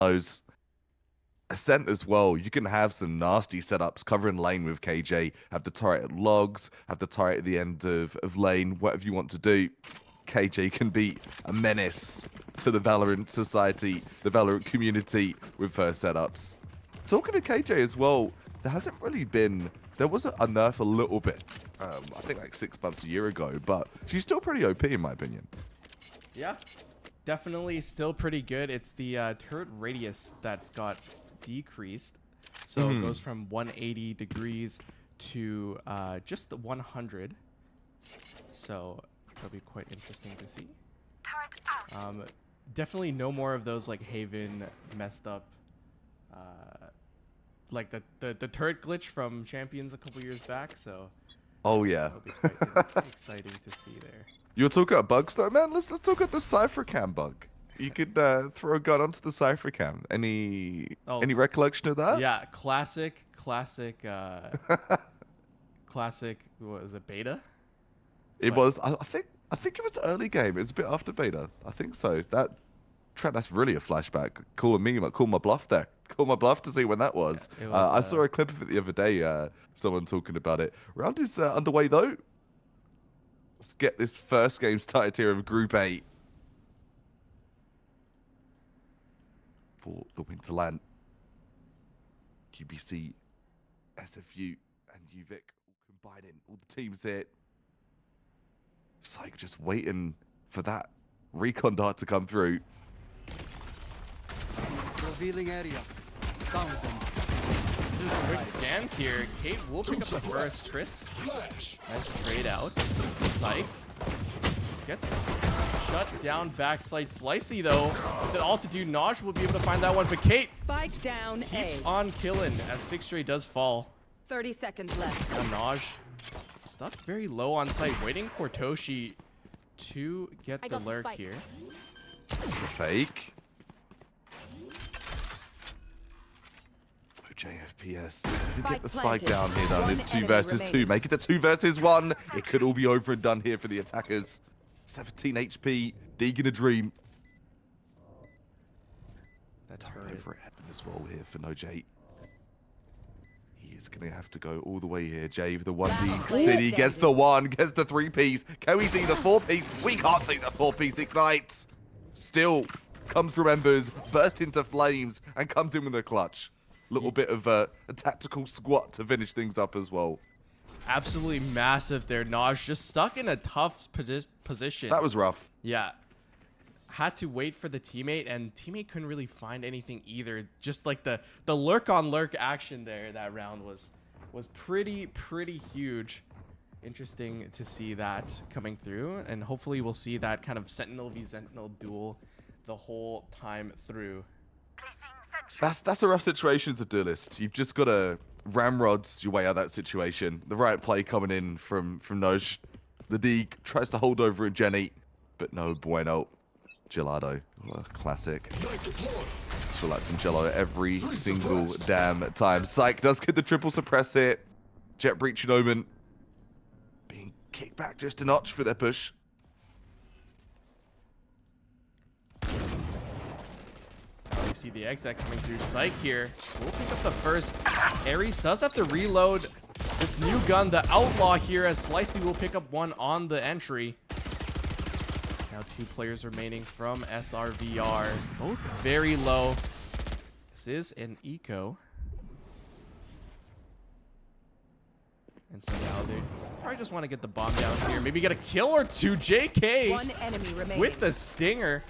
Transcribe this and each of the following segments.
those Ascent as well. You can have some nasty setups covering lane with KJ, have the turret at logs, have the turret at the end of lane, whatever you want to do. KJ can be a menace to the Valorant society, the Valorant community with first setups. Talking to KJ as well, there hasn't really been, there was a nerf a little bit, I think like 6 months, a year ago, but she's still pretty OP in my opinion. Yeah, definitely still pretty good. It's the turret radius that's got decreased, so it goes from 180 degrees to just the 100, so it'll be quite interesting to see. Definitely no more of those like Haven messed up like the turret glitch from Champions a couple years back, so oh yeah, it'll be quite exciting to see there. You were talking about bugs though, man. Let's talk about the Cypher Cam bug. You could throw a gun onto the Cypher Cam. Any recollection of that? Yeah, classic. Classic. What was it? Beta. It was. I think it was early game. It was a bit after beta. I think so. That's really a flashback. Call my bluff there. Call my bluff to see when that was. Yeah, was I saw a clip of it the other day. Someone talking about it. Round is underway though. Let's get this first game started here of Group 8. For the WonderLAN, UBC, SFU, and UVIC all combining. All the teams here. Psych just waiting for that recon dart to come through. Revealing area. Found them. Quick scans here. Kate will pick up the first. Tris. Nice trade out. Psych gets shut down backslide. Slicey though. The all to do. Naj will be able to find that one, but Kate Spike down keeps A. on killing as 6 straight does fall. 30 seconds left. Now Naj stuck very low on site, waiting for Toshi to get the lurk here. The fake. JFPS. If we get the spike down here, though, it's 2 versus 2. Make it the 2 versus 1. It could all be over and done here for the attackers. 17 HP. Deegan a dream. That's over as well here for No J. He is going to have to go all the way here. Jay with the 1D. City gets the 1, gets the 3-piece. Can we see the 4-piece? We can't see the 4-piece. Ignites. Still comes through embers, bursts into flames, and comes in with a clutch. Little bit of a tactical squat to finish things up as well. Absolutely massive there. Naj just stuck in a tough position. That was rough. Yeah. Had to wait for the teammate, and teammate couldn't really find anything either. Just like the lurk on lurk action there that round was pretty huge. Interesting to see that coming through, and hopefully we'll see that kind of Sentinel v Sentinel duel the whole time through. That's a rough situation as a duelist. You've just got to ramrods your way out of that situation. The right play coming in from Noj. The Deeg tries to hold over a Jenny, but no bueno. Gelato, classic. Feel like some Jello every single damn time. Psych does get the triple suppress hit. Jet breach omen being kicked back just a notch for their push. You see the exec coming through. Psych here. We'll pick up the first. Ares does have to reload this new gun, the Outlaw here, as Slicey will pick up one on the entry. Now 2 players remaining from SRVR. Both very low. This is an eco. And so now they probably just want to get the bomb down here. Maybe get a kill or 2. JK 1 enemy remaining. with the stinger.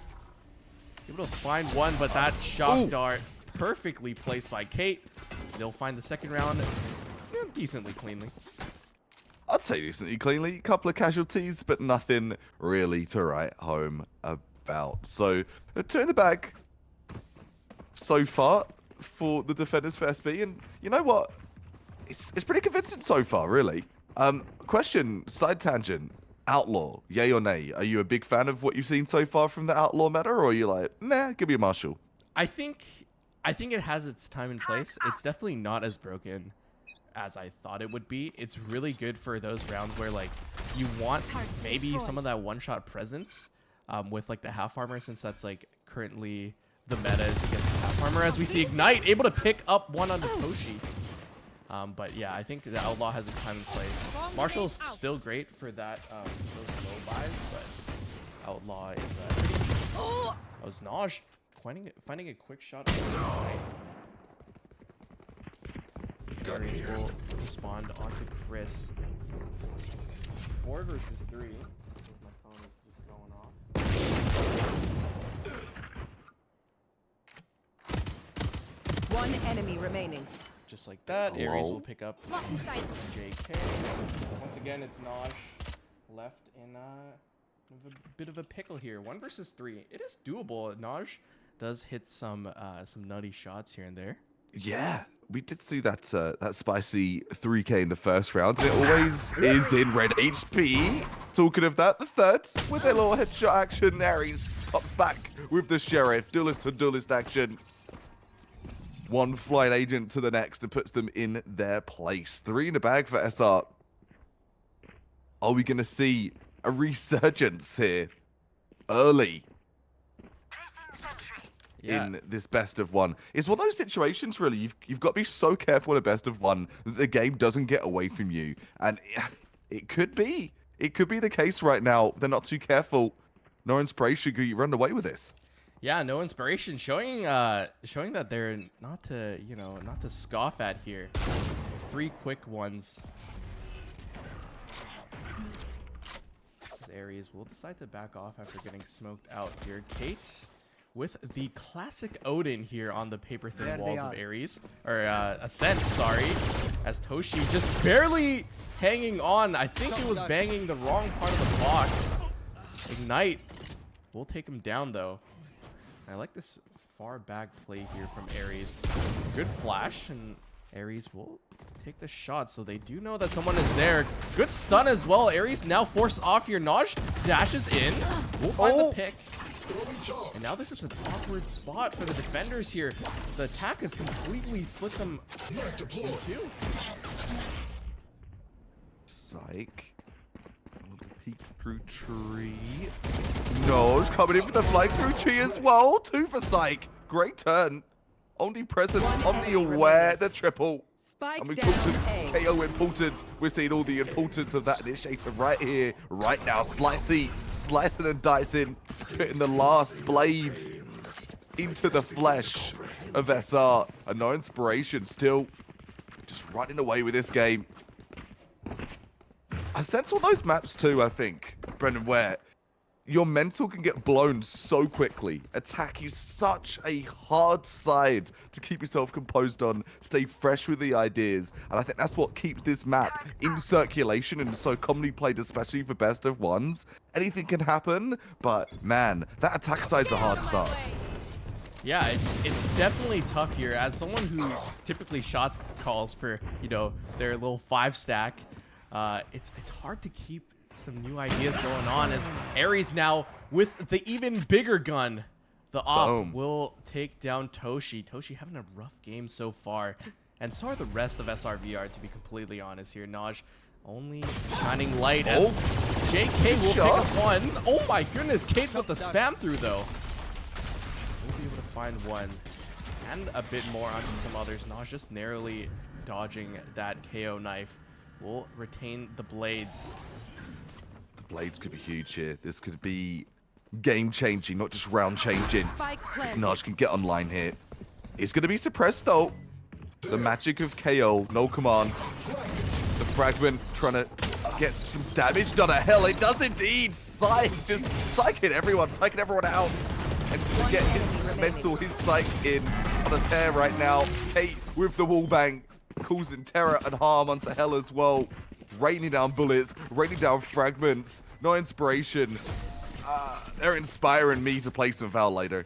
Able to find one, but that shock dart perfectly placed by Kate. They'll find the second round decently cleanly. I'd say decently cleanly. A couple of casualties, but nothing really to write home about. So, 2 in the bag so far for the defenders for SB. And you know what? It's pretty convincing so far, really. Question, side tangent. Outlaw, yay or nay? Are you a big fan of what you've seen so far from the Outlaw meta, or are you like, nah, give me a Marshall? I think it has its time and place. It's definitely not as broken as I thought it would be. It's really good for those rounds where like you want maybe some of that one-shot presence with like the half armor, since that's like currently the meta is against half Armor as we see Ignite able to pick up one onto Toshi. But yeah, I think the Outlaw has a time and place. Marshall's still great for that those low buys, but Outlaw is pretty decent. That was Naj finding a quick shot. Aries will respond onto Chris. 4 versus 3. My phone is just going off. One enemy remaining. Just like that, Hello. Aries will pick up JK. Once again, it's Naj left in a bit of a pickle here. 1 versus 3. It is doable. Naj does hit some nutty shots here and there. Yeah, we did see that that spicy 3K in the first round, and it always is in red HP. Talking of that, the third with a little headshot action. Aries up back with the Sheriff. Duelist to duelist action. One flying agent to the next and puts them in their place. 3 in the bag for SR. Are we going to see a resurgence here early in this best of one? It's one of those situations, really. You've got to be so careful in a best of one that the game doesn't get away from you. And it could be the case right now. They're not too careful. No inspiration could run away with this. Yeah, no inspiration, showing that they're not to scoff at here. 3 quick ones. Aries will decide to back off after getting smoked out here. Kate with the classic Odin here on the paper thin walls of Aries, or Ascent, sorry, as Toshi just barely hanging on. I think it was banging the wrong part of the box. Ignite will take him down though. I like this far back play here from Aries. Good flash, and Aries will take the shot, so they do know that someone is there. Good stun as well. Aries now forced off here. Naj dashes in. We'll find the pick. And now this is an awkward spot for the defenders here. The attack has completely split them in 2. Psych. A little peek through tree. Noj coming in with the flank through tree as well. 2 for Psych. Great turn. Omnipresent, omni-aware, the triple. Spike And we down talked to A. KO importance. We're seeing all the importance of that initiative right here, right now. Slicing and dicing, putting the last blade into the flesh of SR. And no inspiration, still just running away with this game. I sense all those maps too, I think, Brendan, where your mental can get blown so quickly. Attack is such a hard side to keep yourself composed on, stay fresh with the ideas. And I think that's what keeps this map in circulation and so commonly played, especially for best of ones. Anything can happen, but man, that attack side's a hard start. Yeah, it's definitely tough here. As someone who typically shot calls for, their little 5 stack, it's hard to keep some new ideas going on, as Aries now with the even bigger gun. The op Boom. will take down Toshi. Toshi having a rough game so far, and so are the rest of SRVR, to be completely honest here. Naj only shining light as JK will pick up 1. Oh my goodness, Kate with the spam through though. We'll be able to find 1 and a bit more onto some others. Naj just narrowly dodging that KO knife. Will retain the blades. Blades could be huge here. This could be game-changing, not just round-changing. Spike planted. Naj can get online here. It's going to be suppressed, though. The magic of KO, no commands. The fragment trying to get some damage done. Hell, it does indeed. Psych, just psyching everyone out. And to get his mental, his psych in on a tear right now. Kate with the wallbang, causing terror and harm onto Hell as well. Raining down bullets, raining down fragments, no inspiration. They're inspiring me to play some Val later.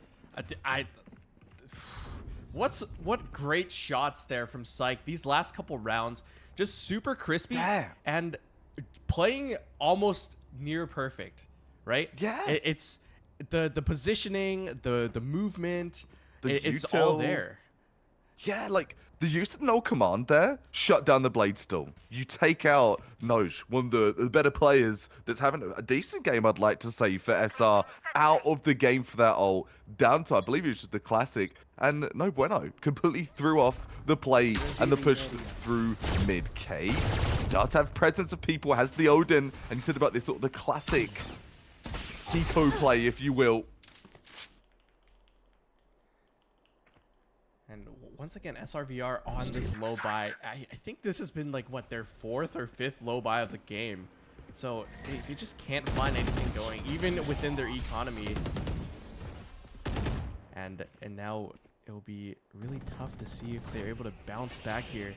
What great shots there from Psych. These last couple rounds, just super crispy. Damn. And playing almost near perfect, right? Yeah. It's the positioning, the movement, The it's all util. there. Yeah, like The use of no command there shut down the blade stall. You take out Noj, one of the better players that's having a decent game, I'd like to say, for SR, out of the game for that ult. Down to, I believe it was just the classic. And no bueno, completely threw off the play and the push through mid. Kate does have presence of people, has the Odin, and you said about this sort of the classic Pico play, if you will. And once again, SRVR on this low buy. I think this has been like, what, their 4th or 5th low buy of the game. So they just can't find anything going, even within their economy. And now it'll be really tough to see if they're able to bounce back here.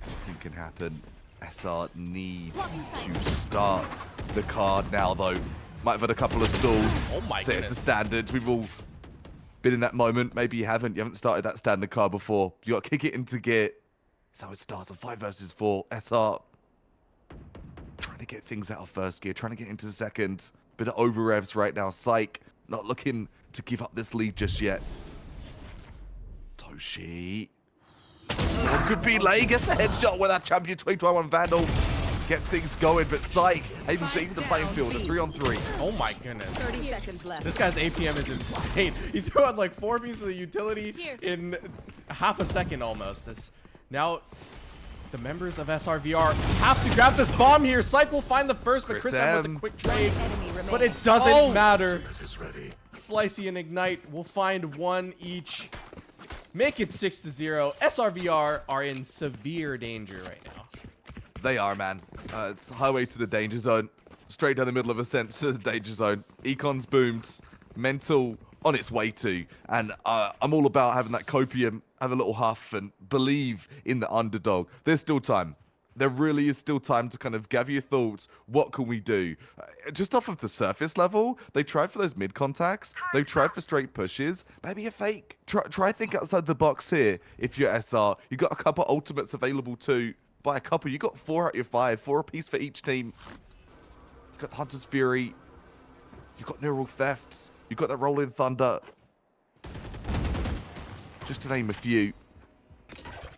Anything can happen. SR need to start the card now, though. Might have had a couple of stalls. Oh my Set goodness. the standards. We've all been in that moment. Maybe you haven't. You haven't started that standard card before. You got to kick it into gear. That's how it starts. A 5 versus 4. SR trying to get things out of first gear. Trying to get into second. Bit of over revs right now. Psych not looking to give up this lead just yet. Toshi. Someone could be late. Gets the headshot with that champion 2021 Vandal. Gets things going, but Psych able to even the playing field. A 3-on-3. Oh my goodness. 30 seconds left. This guy's APM is insane. He threw out like 4 pieces of utility in half a second almost. Now, the members of SRVR have to grab this bomb here. Psych will find the first, but Chris M with a quick trade. But it doesn't matter. Slicey and Ignite will find 1 each. Make it 6-0. SRVR are in severe danger right now. They are, man. It's highway to the danger zone. Straight down the middle of ascent to the danger zone. Econ's boomed. Mental on its way to. And I'm all about having that copium, have a little huff, and believe in the underdog. There's still time. There really is still time to kind of gather your thoughts. What can we do? Just off of the surface level, they tried for those mid contacts. They tried for straight pushes. Maybe a fake. Try think outside the box here if you're SR. You got a couple ultimates available too. By a couple, you got 4 out of your 5. 4 apiece for each team. You got the Hunter's Fury. You got Neural Thefts. You got that Rolling Thunder. Just to name a few.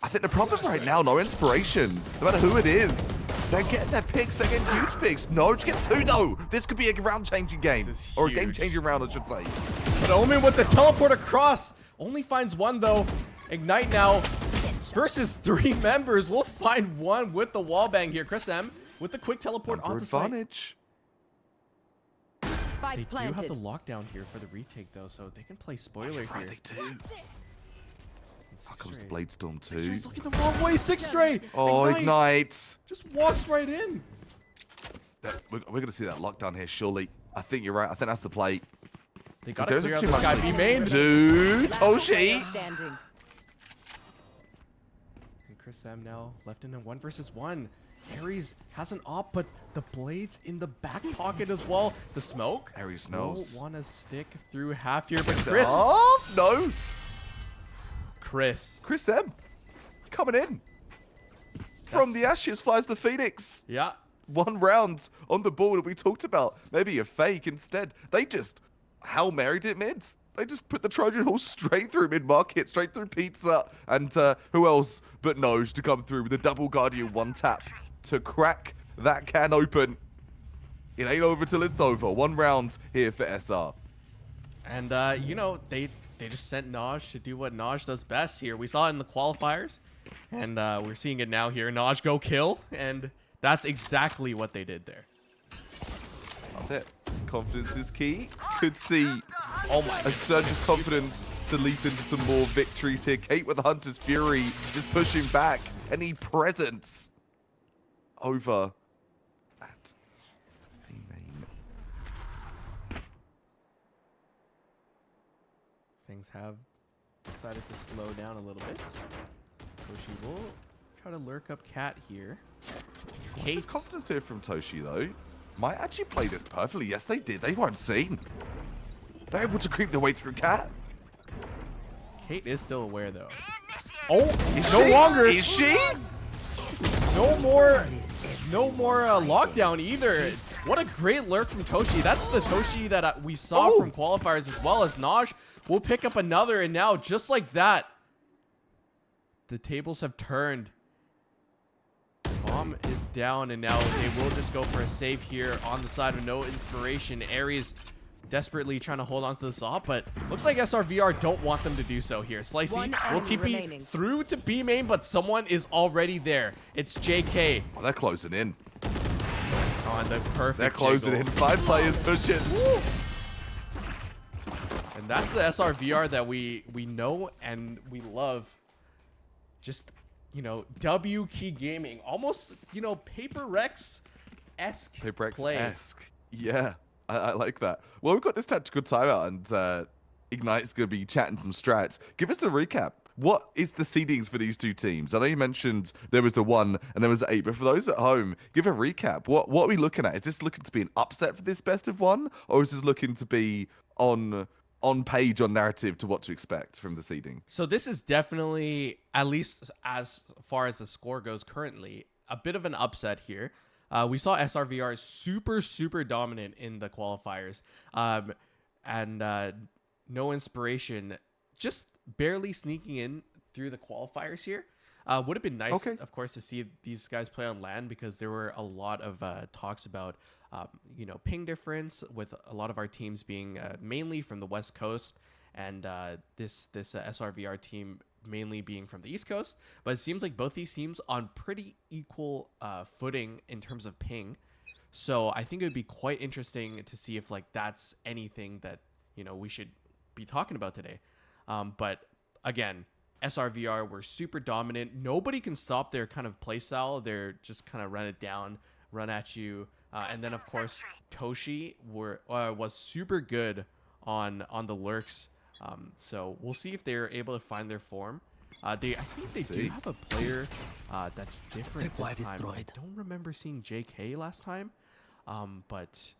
I think the problem right now, no inspiration. No matter who it is, they're getting their picks. They're getting huge picks. No, just get 2 though. This could be a round-changing game, or a game-changing round, I should say. But Omen with the teleport across only finds 1 though. Ignite now versus 3 members. We'll find 1 with the wallbang here. Chris M with the quick teleport onto site. Advantage. They do Planted. have the lockdown here for the retake though, so they can play spoiler here. Right, they do. How comes the Blade Storm too? He's looking the wrong way. 6 straight. Oh, Ignite. Just walks right in. We're going to see that lockdown here, surely. I think you're right. I think that's the play. They got to There's clear a out too this much guy. lead. B main. Dude, Last player Toshi. standing. And Chris M now left in a 1 versus 1. Ares has an op, but the blade's in the back pocket as well. The smoke. Ares knows. Want to stick through half here, but Gets it Chris. off? No. Chris. M. Coming in. From the ashes flies the Phoenix. Yeah. 1 round on the board that we talked about. Maybe a fake instead. They just Hail Married it mid. They just put the Trojan horse straight through mid-market, straight through Pizza. And who else but Noj to come through with a double Guardian 1 tap to crack that can open. It ain't over till it's over. 1 round here for SR. And, you know, they just sent Naj to do what Naj does best here. We saw it in the qualifiers, and we're seeing it now here. Naj go kill, and that's exactly what they did there. Love it. Confidence is key. Could see Oh a surge of confidence to leap into some more victories here. Kate with the Hunter's Fury just pushing back. Any presence over at A main. Things have decided to slow down a little bit. Toshi will try to lurk up Cat here. There's Kate. confidence here from Toshi, though. Might actually play this perfectly. Yes, they did. They weren't seen. They're able to creep their way through Cat. Kate is still aware, though. Oh, Is no she? longer. Is she? No more lockdown either. What a great lurk from Toshi. That's the Toshi that we saw Oh. from qualifiers, as well as Naj will pick up another. And now, just like that, the tables have turned. Bomb is down, and now they will just go for a save here on the side of no inspiration. Aries desperately trying to hold on to this op, but looks like SRVR don't want them to do so here. Slicey One will enemy TP remaining. through to B main, but someone is already there. It's JK. Oh, they're closing in. On the perfect They're closing jiggle. in. 5 players pushing. And that's the SRVR that we know and we love. Just, you know, W Key Gaming. Almost, you know, Paper Rex-esque play. Paper-esque. Yeah, I like that. Well, we've got this tactical timeout, and Ignite's going to be chatting some strats. Give us a recap. What is the seedings for these two teams? I know you mentioned there was a 1 and there was an 8, but for those at home, give a recap. What are we looking at? Is this looking to be an upset for this best of 1, or is this looking to be on page, on narrative to what to expect from the seeding? So this is definitely, at least as far as the score goes currently, a bit of an upset here. We saw SRVR super dominant in the qualifiers, and no inspiration, just barely sneaking in through the qualifiers here. Would have been nice, of course, to see these guys play on LAN, because there were a lot of talks about you know, ping difference, with a lot of our teams being mainly from the West Coast, and this SRVR team mainly being from the East Coast. But it seems like both these teams on pretty equal footing in terms of ping. So I think it would be quite interesting to see if like that's anything that, you know, we should be talking about today. But again, SRVR were super dominant. Nobody can stop their kind of playstyle. They're just kind of run it down, run at you. And then, of course, Toshi was super good on the lurks. So we'll see if they're able to find their form. I think they do have a player that's different this time. I don't remember seeing JK last time, but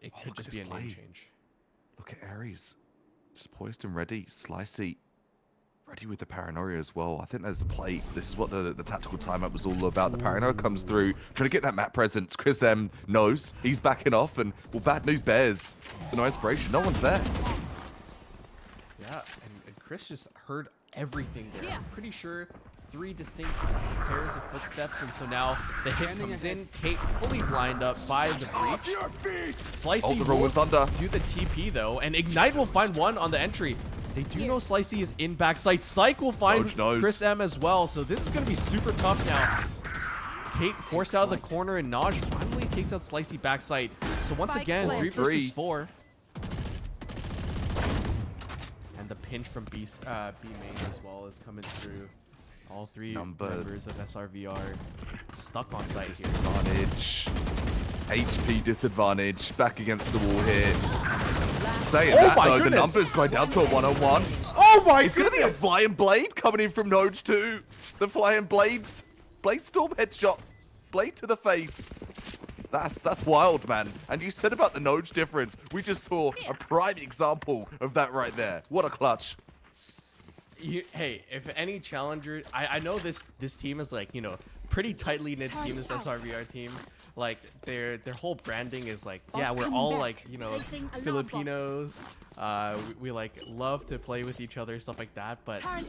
it could just be a name change. Look at Aries, just poised and ready. Slicey, ready with the paranoia as well. I think there's a play. This is what the tactical timeout was all about. The paranoia comes through, trying to get that map presence. Chris M knows he's backing off, and well, bad news bears. The no inspiration. No one's there. Yeah, and Chris just heard everything there. I'm pretty sure 3 distinct pairs of footsteps, and so now the hit comes in. Kate fully blind up by the breach. Slicey the roll with Thunder. do the TP though, and Ignite will find one on the entry. They do know Slicey is in backside. Psych will find Chris M as well, so this is going to be super tough now. Kate forced out of the corner, and Naj finally takes out Slicey backside. So once again, 3 versus 4. And the pinch from B main as well is coming through. All 3 members of SRVR stuck on site here. Disadvantage. HP disadvantage. Back against the wall here. Saying that though, the numbers going down to a 1-on-1. Oh my It's going to be a flying blade coming in from Noj too. The flying blades. Blade storm headshot. Blade to the face. That's wild, man. And you said about the Noj difference. We just saw a prime example of that right there. What a clutch. Hey, if any challenger, I know this team is like, you know, pretty tightly knit team, this SRVR team. Like their whole branding is like, yeah, we're all like, you know, Filipinos. We like love to play with each other, stuff like that. But I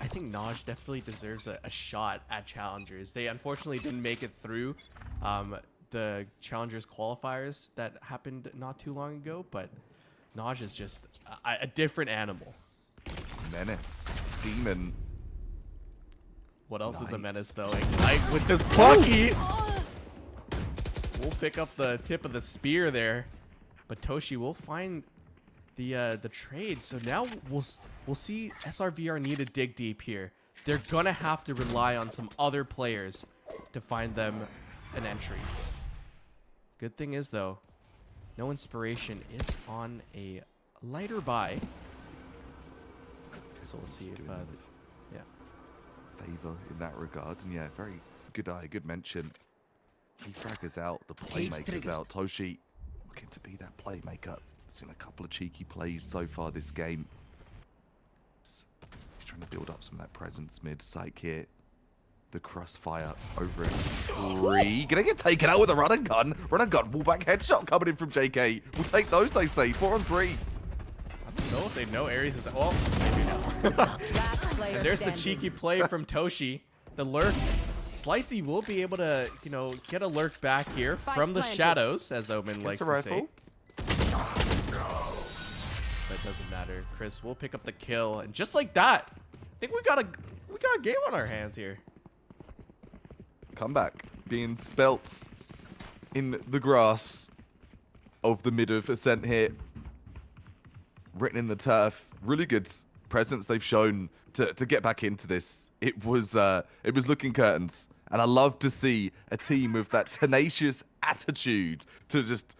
think Naj definitely deserves a shot at challengers. They unfortunately didn't make it through the challengers qualifiers that happened not too long ago. But Naj is just a different animal. Menace. Demon. What else is a menace though? Ignite with this Bucky. We'll pick up the tip of the spear there, but Toshi will find the trade. So now we'll see SRVR need to dig deep here. They're gonna have to rely on some other players to find them an entry. Good thing is though, no inspiration is on a lighter buy. So we'll see if yeah, favor in that regard. And yeah, very good eye, good mention. He fraggers out, the playmaker's out. Toshi looking to be that playmaker. Seen a couple of cheeky plays so far this game. He's trying to build up some of that presence mid. Psych here. The crossfire over a tree. Gonna get taken out with a run and gun. Run and gun. Wallback headshot coming in from JK. We'll take those, they say. 4 on 3. I don't know if they know Aries is. Well, maybe now. And there's the cheeky play from Toshi. The lurk. Slicey will be able to, you know, get a lurk back here from the shadows, as Omen likes to say. That doesn't matter. Chris will pick up the kill, and just like that, I think we got a game on our hands here. Comeback being spelt in the grass of the mid of Ascent here. Written in the turf. Really good presence they've shown to get back into this. It was looking curtains, and I love to see a team with that tenacious attitude to just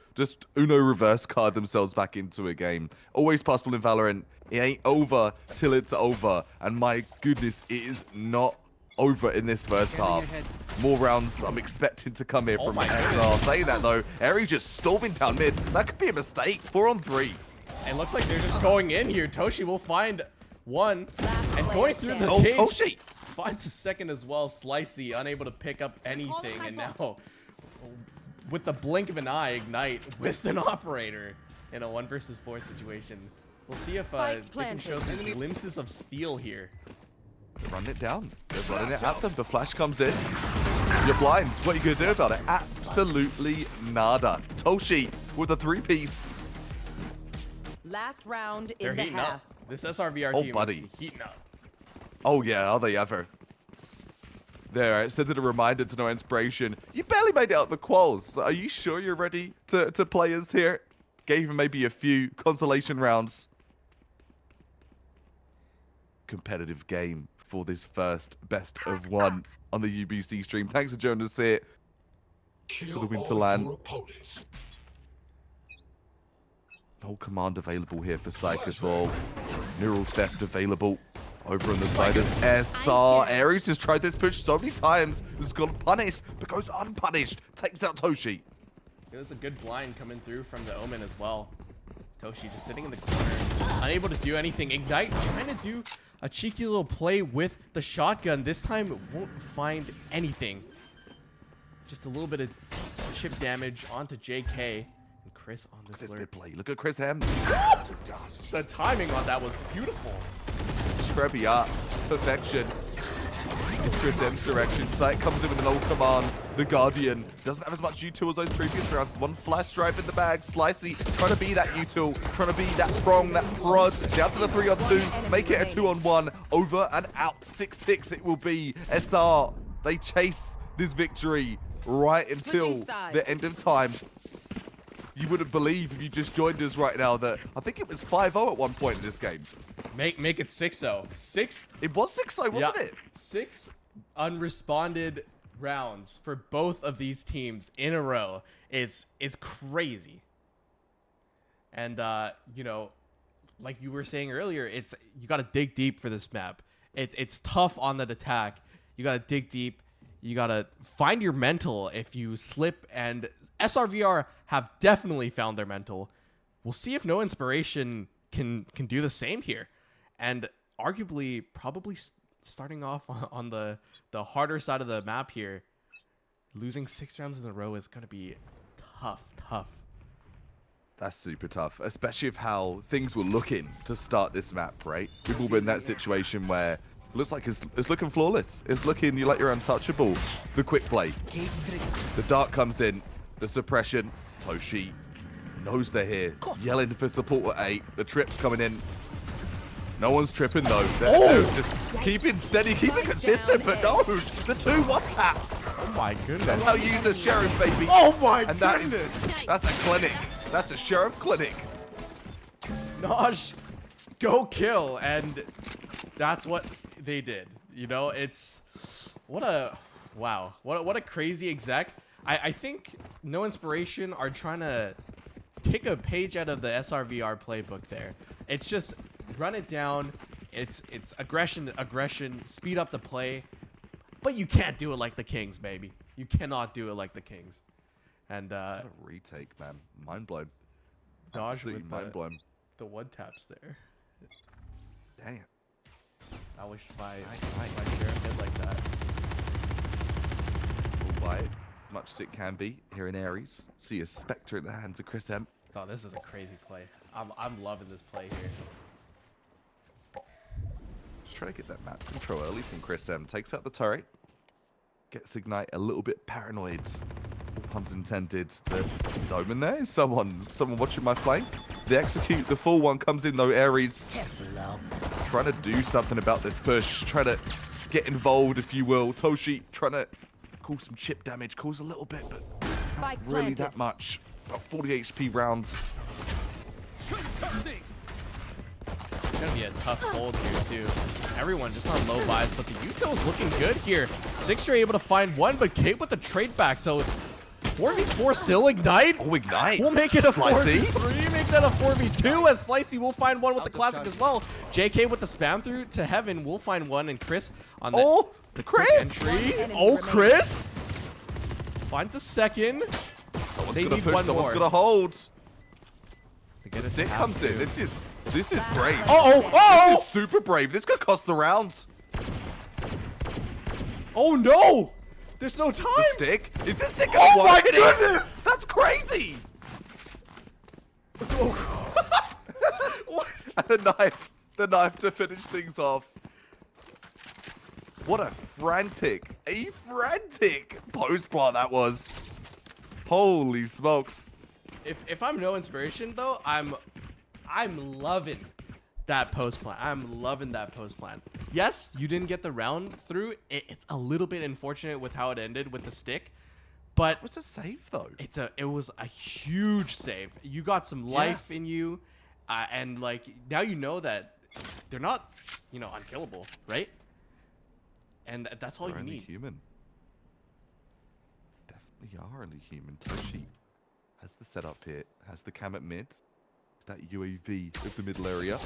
Uno reverse card themselves back into a game. Always possible in Valorant. It ain't over till it's over, and my goodness, it is not over in this first half. More rounds I'm expecting to come here from SR. Saying that though, Eri just storming down mid. That could be a mistake. 4 on 3. It looks like they're just going in here. Toshi will find one, and going through the Oh, cage, Toshi! finds a second as well. Slicey unable to pick up anything, and now with the blink of an eye, Ignite with an operator in a 1 versus 4 situation. We'll see if they can show some glimpses of steel here. Run it down. They're running it at them. The flash comes in. You're blind. What are you going to do about it? Absolutely nada. Toshi with a 3-piece. Last round They're in the heating half. up. This SRVR Oh, team buddy. is heating up. Oh, yeah. Are they ever? There, it said that a reminder to no inspiration. You barely made it out the quals. Are you sure you're ready to play us here? Gave him maybe a few consolation rounds. Competitive game for this first best of 1 on the UBC stream. Thanks for joining us here for the WonderLAN. No command available here for Psych as well. Neural Theft available over on the side of SR. Ares has tried this push so many times. Has gone punished, but goes unpunished. Takes out Toshi. It was a good blind coming through from the Omen as well. Toshi just sitting in the corner, unable to do anything. Ignite trying to do a cheeky little play with the shotgun. This time it won't find anything. Just a little bit of chip damage onto JK. And Chris on this This lurk. mid play. Look at Chris M. The timing on that was beautiful. Trebia. Perfection. It's Chris M's direction. Sight comes in with an old command. The Guardian doesn't have as much util as those previous rounds. One flash drive in the bag. Slicey trying to be that util, trying to be that prong, that prod. Down to the 3-on-2. Make it a 2-on-1. Over and out. 6-6 it will be. SR, they chase this victory right until the end of time. You wouldn't believe if you just joined us right now that I think it was 5-0 at one point in this game. Make it 6-0. It was 6-0, wasn't it? 6 unresponded rounds for both of these teams in a row is crazy. And you know, like you were saying earlier, you got to dig deep for this map. It's tough on that attack. You got to dig deep. You got to find your mental if you slip, and SRVR have definitely found their mental. We'll see if No Inspiration can do the same here. And arguably, probably starting off on the harder side of the map here, losing 6 rounds in a row is going to be tough. That's super tough, especially of how things were looking to start this map, right? We've all been in that situation where it looks like it's looking flawless. It's looking like you're untouchable. The quick play. The dart comes in. The suppression. Toshi knows they're here. Yelling for support at 8. The trip's coming in. No one's tripping though. They're just keeping steady, keeping consistent, but no, the 2 1-taps. Oh my goodness. That's how you use the Sheriff, baby. Oh my and goodness. That's a clinic. That's a Sheriff clinic. Naj, go kill, and that's what they did. You know, it's what a crazy exec. I think No Inspiration are trying to take a page out of the SRVR playbook there. It's just run it down. It's aggression, speed up the play. But you can't do it like the Kings, baby. You cannot do it like the Kings. And what a retake, man. Mind blown. Dodge Absolutely with mind blown. the 1-taps there. Damn. I wish my sheriff hit like that. All right. Much as it can be here in Ares. See a Spectre in the hands of Chris M. Oh, this is a crazy play. I'm loving this play here. trying to get that map control early from Chris M. Takes out the turret. Gets Ignite a little bit paranoid. All puns intended. There's Omen there. Is someone watching my flank? The execute, the full one comes in though, Ares. Trying to do something about this push. Trying to get involved, if you will. Toshi trying to cause some chip damage. Cause a little bit, but not really that much. About 40 HP rounds. It's gonna be a tough hold here too. Everyone just on low buys, but the util is looking good here. Sixer able to find one, but Kate with the trade back. So 4v4 still Ignite. Oh, Ignite. We'll make it a Slicey. 4v3. Make that a 4v2 as Slicey will find one with the classic as well. JK with the spam through to heaven will find one, and Chris on the quick entry. Oh, Chris finds a second. They need one Someone's more. gonna hold. The Stick comes in. This is brave. Oh! This is super brave. This could cost the rounds. Oh no! There's no time. The stick? Is this stick Oh gonna my work? goodness! That's crazy. And the knife to finish things off. What a frantic post bar that was. Holy smokes. If I'm no inspiration though, I'm loving that post plan. I'm loving that post plan. Yes, you didn't get the round through. It's a little bit unfortunate with how it ended with the stick, but It was a save though. it was a huge save. You got some life in you, and like now you know that they're not, unkillable, right? And that's all They're you only need. human. Definitely are only human. Toshi has the setup here. Has the cam at mid. It's that UAV of the middle area.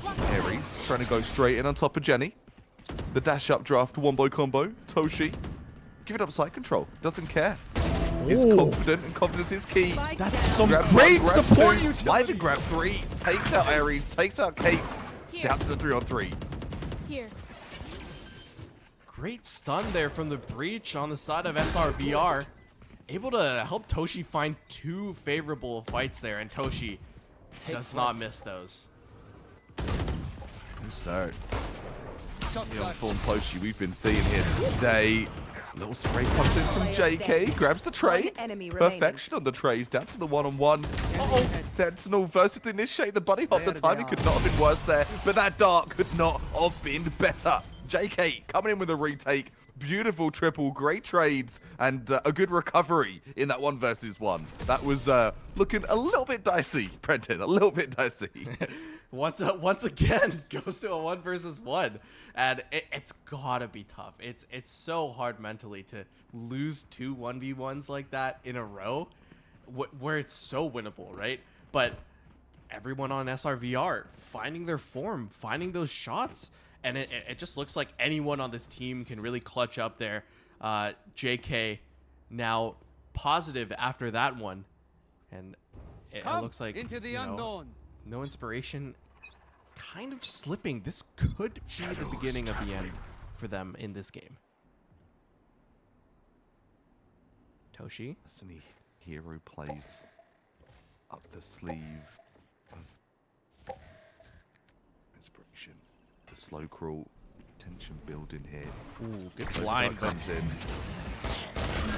Ares trying to go straight in on top of Jenny. The dash up draft one-boy combo. Toshi. Give it up side control. Doesn't care. Is Ooh. confident, and confidence is key. That's some Grabs great one, grabs support two, utility. Live and grab 3. Takes out Ares. Takes out Kate's. Here. Down to the 3-on-3. Here. Great stun there from the breach on the side of SRBR. Able to help Toshi find 2 favorable fights there, and Toshi does not miss those. So, the on-form Toshi we've been seeing here today. Little spray comes in from JK, grabs the trade. enemy remaining. Perfection on the trades, down to the one-on-one. Sentinel versus the Initiate, the bunny hop. The timing could not have been worse there, but that dart could not have been better. JK coming in with a retake. Beautiful triple, great trades, and a good recovery in that 1v1. That was looking a little bit dicey, Brendan, a little bit dicey. Once again goes to a 1v1, and it's gotta be tough. It's so hard mentally to lose 2 1v1s like that in a row, where it's so winnable, right? But everyone on SRVR finding their form, finding those shots. And it just looks like anyone on this team can really clutch up there. JK now positive after that one. And it looks like into the unknown. no inspiration kind of slipping. This could be the beginning of the end for them in this game. Toshi. Destiny hero plays up the sleeve of inspiration. The slow crawl, tension building here. Ooh, good Slow line dart comes in.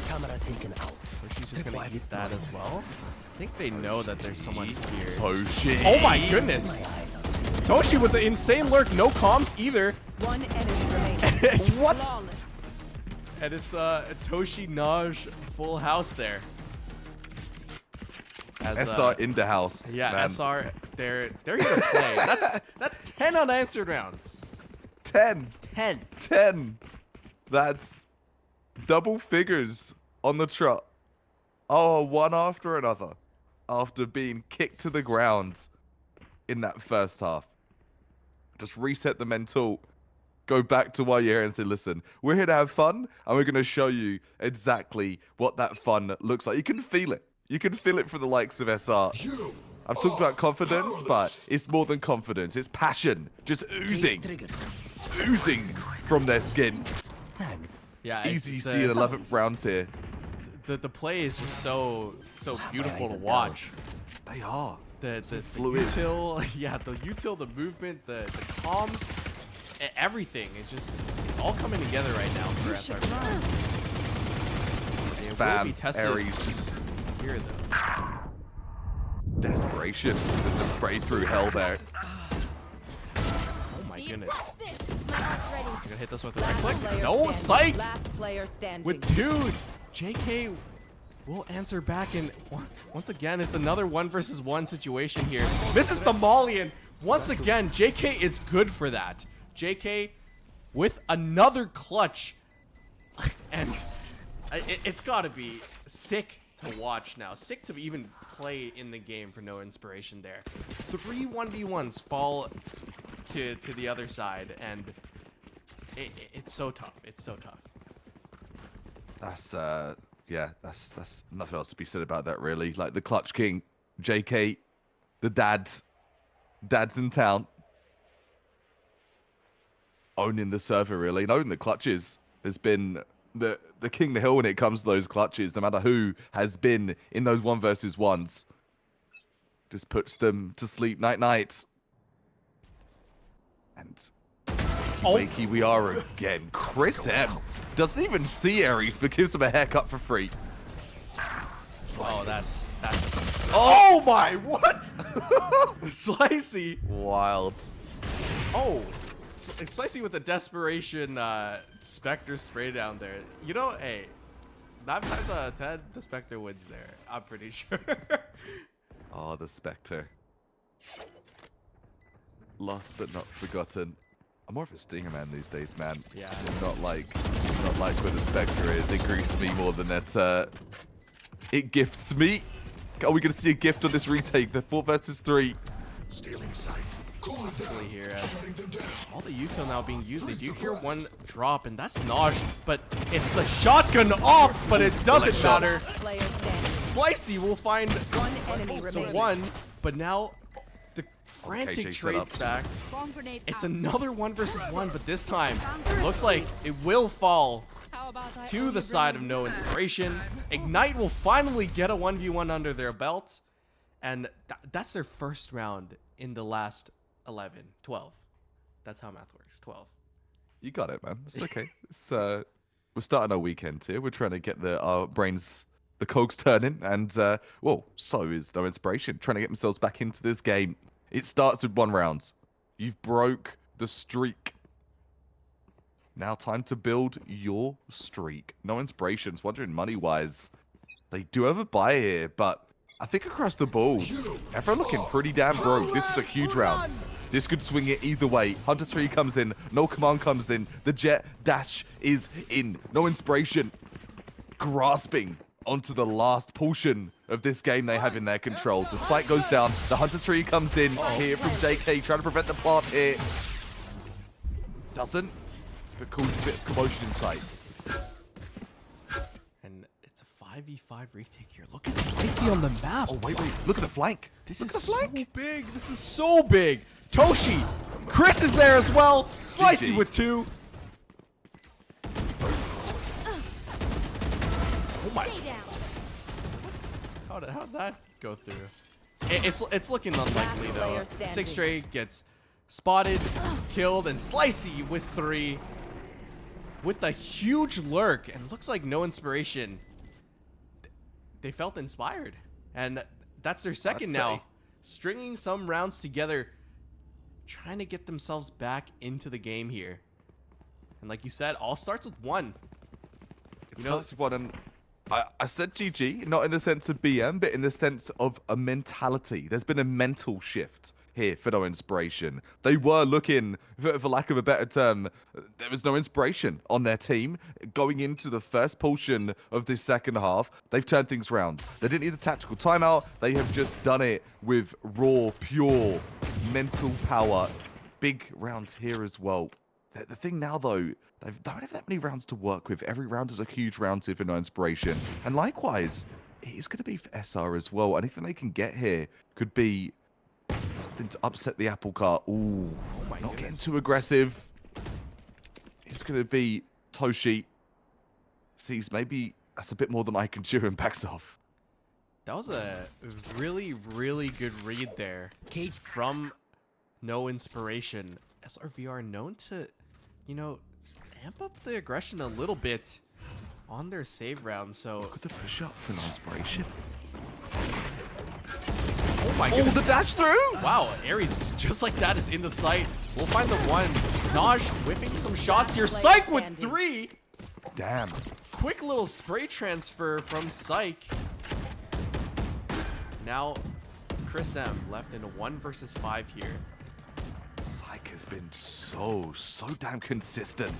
Camera taken out. Toshi's just gonna eat that as well. I think they know that there's someone here. Toshi. Oh my goodness! Toshi with the insane lurk, no comms either. One enemy remaining. What? Flawless. And it's a Toshi Naj full house there. As, SR in the house. yeah, man. SR, they're here to play. That's 10 unanswered rounds. 10. 10. 10. That's double figures on the trot. Oh, one after another. After being kicked to the ground in that first half. Just reset the mental. Go back to why you're here and say, listen, we're here to have fun, and we're going to show you exactly what that fun looks like. You can feel it. You can feel it for the likes of SR. I've talked about confidence, but it's more than confidence. It's passion. Just oozing. Oozing from their skin. Tagged. Yeah, Easy it's, see an 11th round here. the play is just so beautiful to watch. They are. The fluid. util, yeah, the util, the movement, the comms, everything. It's all coming together right now for SRG. It will be Spam. tested Aries just here though. desperation. The spray through hell there. Oh my goodness. I'm gonna hit this with a right Last click. player No, standing. psych! Last player standing. With dude, JK will answer back, and once again, it's another 1 versus 1 situation here. Misses the molly, and once again, JK is good for that. JK with another clutch, and it's got to be sick to watch now. Sick to even play in the game for no inspiration there. 3 1v1s fall to the other side, and it's so tough. It's so tough. That's yeah, that's nothing else to be said about that really. Like the Clutch King, JK, the dads in town, owning the server really, and owning the clutches has been the king of the hill when it comes to those clutches. No matter who has been in those 1 versus 1s, just puts them to sleep night. And wakey we are again. Chris M doesn't even see Aries, but gives him a haircut for free. Oh, that's oh my, what? Slicey. Wild. Oh, it's Slicey with the desperation Spectre spray down there. You know, hey, 9 times out of 10, the Spectre wins there. I'm pretty sure. Oh, the Spectre. Lost but not forgotten. I'm more of a Stinger man these days, man. Yeah. Not like where the Spectre is. It greets me more than it gifts me. Are we gonna see a gift on this retake? The 4 versus 3. Stealing sight. Actually here, all the UFIL now being used. They do hear one drop, and that's Naj, but it's the shotgun off, but it doesn't matter. Player standing. Slicey will find One enemy the remaining. 1, but now the frantic KJ set trades up. back. Bomb grenade It's out. another 1 versus 1, but this time it looks like it will fall How about I to only the side of bring no inspiration. Ignite will finally get a 1v1 under their belt, and that's their first round in the last 12. That's how math works. 12. You got it, man. It's okay. It's we're starting our weekend here. We're trying to get our brains, the cogs turning, and well, so is no inspiration. Trying to get themselves back into this game. It starts with 1 round. You've broke the streak. Now time to build your streak. No inspirations. Wondering money-wise, they do have a buy here, but I think across the board, everyone looking pretty damn broke. This is a huge round. This could swing it either way. Hunter 3 comes in. No command comes in. The jet dash is in. No inspiration. Grasping onto the last portion of this game they have in their control. The spike goes down. The Hunter 3 comes in here from JK, trying to prevent the plant here. Doesn't, but causes a bit of commotion inside. And it's a 5v5 retake here. Look at Slicey on the map. Oh, wait. Look at the flank. This Look is at the flank. so big. This is so big. Toshi. Chris is there as well. Slicey GG. with 2. Oh my. How'd that go through? It's looking unlikely Last though. player standing. 6 straight gets spotted, killed, and Slicey with 3. With a huge lurk, and looks like no inspiration. They felt inspired, and that's their second I'd now. say. Stringing some rounds together, trying to get themselves back into the game here. And like you said, all starts with 1. It starts with 1, and I said GG, not in the sense of BM, but in the sense of a mentality. There's been a mental shift here for no inspiration. They were looking, for lack of a better term, there was no inspiration on their team. Going into the first portion of this second half, they've turned things around. They didn't need a tactical timeout. They have just done it with raw, pure mental power. Big rounds here as well. The thing now, though, they don't have that many rounds to work with. Every round is a huge round here for no inspiration. And likewise, it's going to be for SR as well. Anything they can get here could be something to upset the apple cart. Ooh, not getting too aggressive. It's going to be Toshi. Sees maybe that's a bit more than I can chew and backs off. That was a really, really good read there. Cage From no inspiration. SRVR known to, you know, amp up the aggression a little bit on their save round. So Look at the push up for inspiration. oh my Oh, goodness. the dash through! Wow, Ares just like that is in the sight. We'll find the one. Naj whipping some shots here. Player Psych with standing. 3. Damn. Quick little spray transfer from Psych. Now it's Chris M left in a 1 versus 5 here. Psych has been so damn consistent.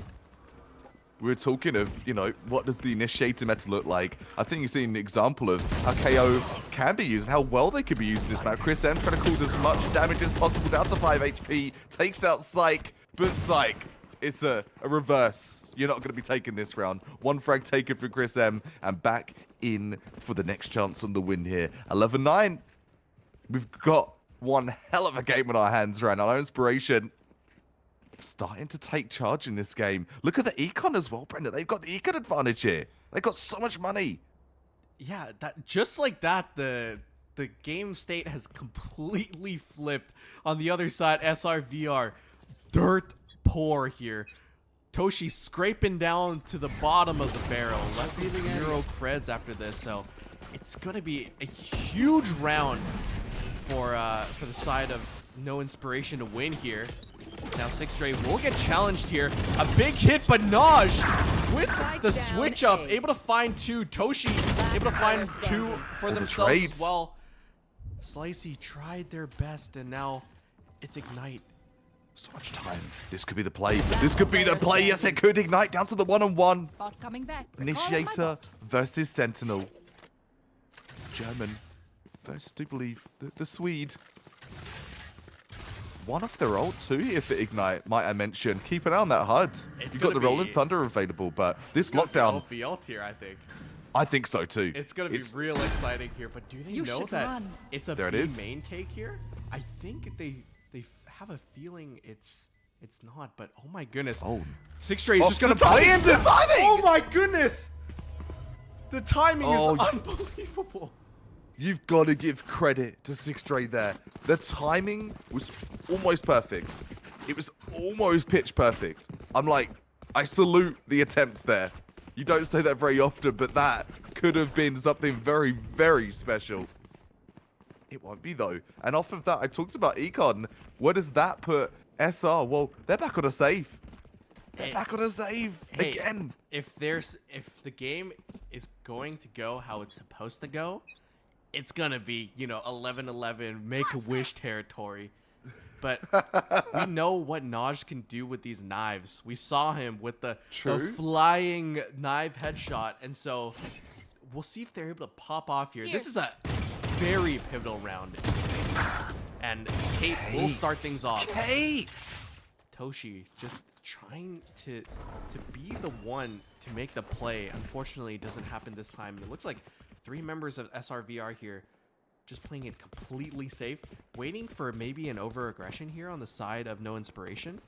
We were talking of, you know, what does the initiator meta look like? I think you've seen an example of how KO can be used and how well they could be used in this map. Chris M trying to cause as much damage as possible down to 5 HP, takes out Psych, but Psych, it's a reverse. You're not going to be taking this round. 1 frag taken for Chris M and back in for the next chance on the win here. 11-9. We've got one hell of a game on our hands right now. No Inspiration starting to take charge in this game. Look at the econ as well, Brenda. They've got the econ advantage here. They've got so much money. Yeah, that just like that, the game state has completely flipped on the other side. SRVR, dirt poor here. Toshi scraping down to the bottom of the barrel. Left with 0 creds after this, so it's gonna be a huge round for the side of No Inspiration to win here. Now 6 Dre will get challenged here. A big hit, but Naj with the down switch up, A. able to find 2. Toshi able to find 2 for the themselves trades. as well. Slicey tried their best, and now it's Ignite. So much time. This could be the play. This could be the play. Yes, it could. Ignite down to the 1-on-1. Bot coming back. Initiator versus Sentinel. German versus, do believe, the Swede. One off their ult too here for Ignite, might I mention. Keep an eye on that HUD. You've got gonna the Rolling be- Thunder available, but this lockdown, Be ult here, I think. I think so too. It's gonna be real exciting here, but do they You know should that run. it's a There it B is. main take here? I think they have a feeling it's not, but oh my goodness. Oh. 6 Dre is Oh, just gonna the timing, play into the timing! Oh my goodness! The timing Oh, is unbelievable. You've got to give credit to 6 Dre there. The timing was almost perfect. It was almost pitch perfect. I'm like, I salute the attempts there. You don't say that very often, but that could have been something very, very special. It won't be, though. And off of that, I talked about Econ. Where does that put SR? Well, they're back on a save. They're Hey. back on a save Hey, again. if the game is going to go how it's supposed to go, it's gonna be, you know, 11-11 Make-A-Wish territory. But we know what Naj can do with these knives. We saw him with the True. flying knife headshot, and so we'll see if they're able to pop off here. This is a very pivotal round, and Kate will start things off. Kate! Toshi just trying to be the one to make the play. Unfortunately, it doesn't happen this time. It looks like 3 members of SRVR here just playing it completely safe, waiting for maybe an over-aggression here on the side of No Inspiration.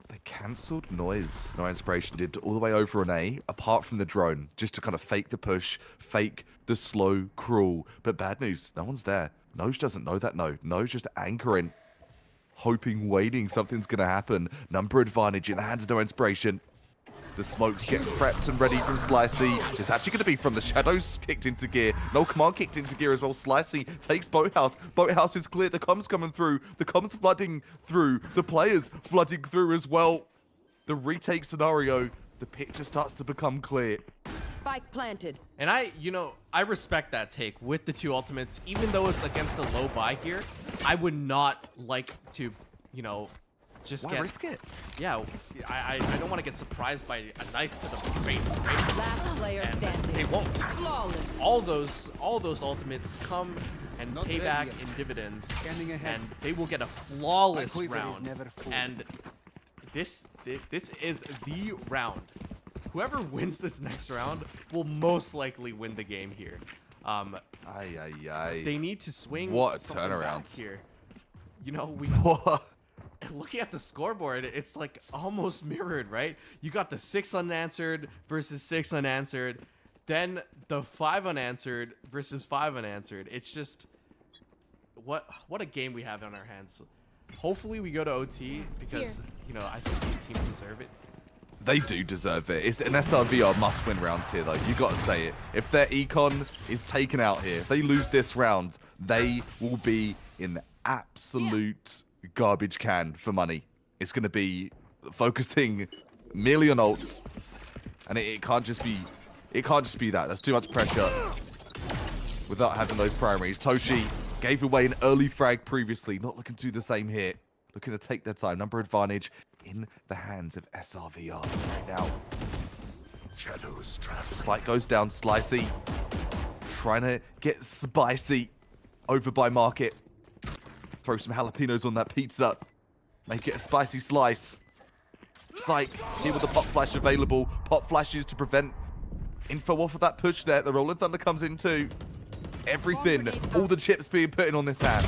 They cancelled Noise. No Inspiration did all the way over on A, apart from the drone, just to kind of fake the push, fake the slow crawl. But bad news, no one's there. Noj doesn't know that. Noj just anchoring, hoping, waiting something's going to happen. Number advantage in the hands of No Inspiration. The smokes get prepped and ready from Slicey. It's actually going to be from the shadows kicked into gear. No command kicked into gear as well. Slicey takes Boathouse. Boathouse is clear. The comms coming through. The comms flooding through. The players flooding through as well. The retake scenario. The picture starts to become clear. Spike planted. And I respect that take with the 2 ultimates, even though it's against the low buy here. I would not like to, you know, just Why get risk it? Yeah, I don't want to get surprised by a knife to the face, right? Last player And standing. they won't. Flawless. All those ultimates come and Not pay ready back yet. in dividends, Scanning ahead. and they will get a flawless My quiver is round. never full. And this is the round. Whoever wins this next round will most likely win the game here. They need to swing. What a something back turnaround. here. You know, What? looking at the scoreboard, it's like almost mirrored, right? You got the 6 unanswered versus 6 unanswered, then the 5 unanswered versus 5 unanswered. It's just what a game we have on our hands. Hopefully we go to OT because, you know, I think these teams deserve it. They do deserve it. It's an SRVR must-win round here, though. You got to say it. If their econ is taken out here, if they lose this round, they will be in absolute garbage can for money. It's going to be focusing merely on ults, and it can't just be. It can't just be that. That's too much pressure without having those primaries. Toshi gave away an early frag previously. Not looking to do the same here. Looking to take their time. Number advantage in the hands of SRVR right now. Shadows travel. Spike goes down. Slicey trying to get spicy over by Market. Throw some jalapenos on that pizza. Make it a spicy slice. Psych here with the pop flash available. Pop flashes to prevent info off of that push there. The Rolling Thunder comes in too. Everything, all the chips being put in on this hand.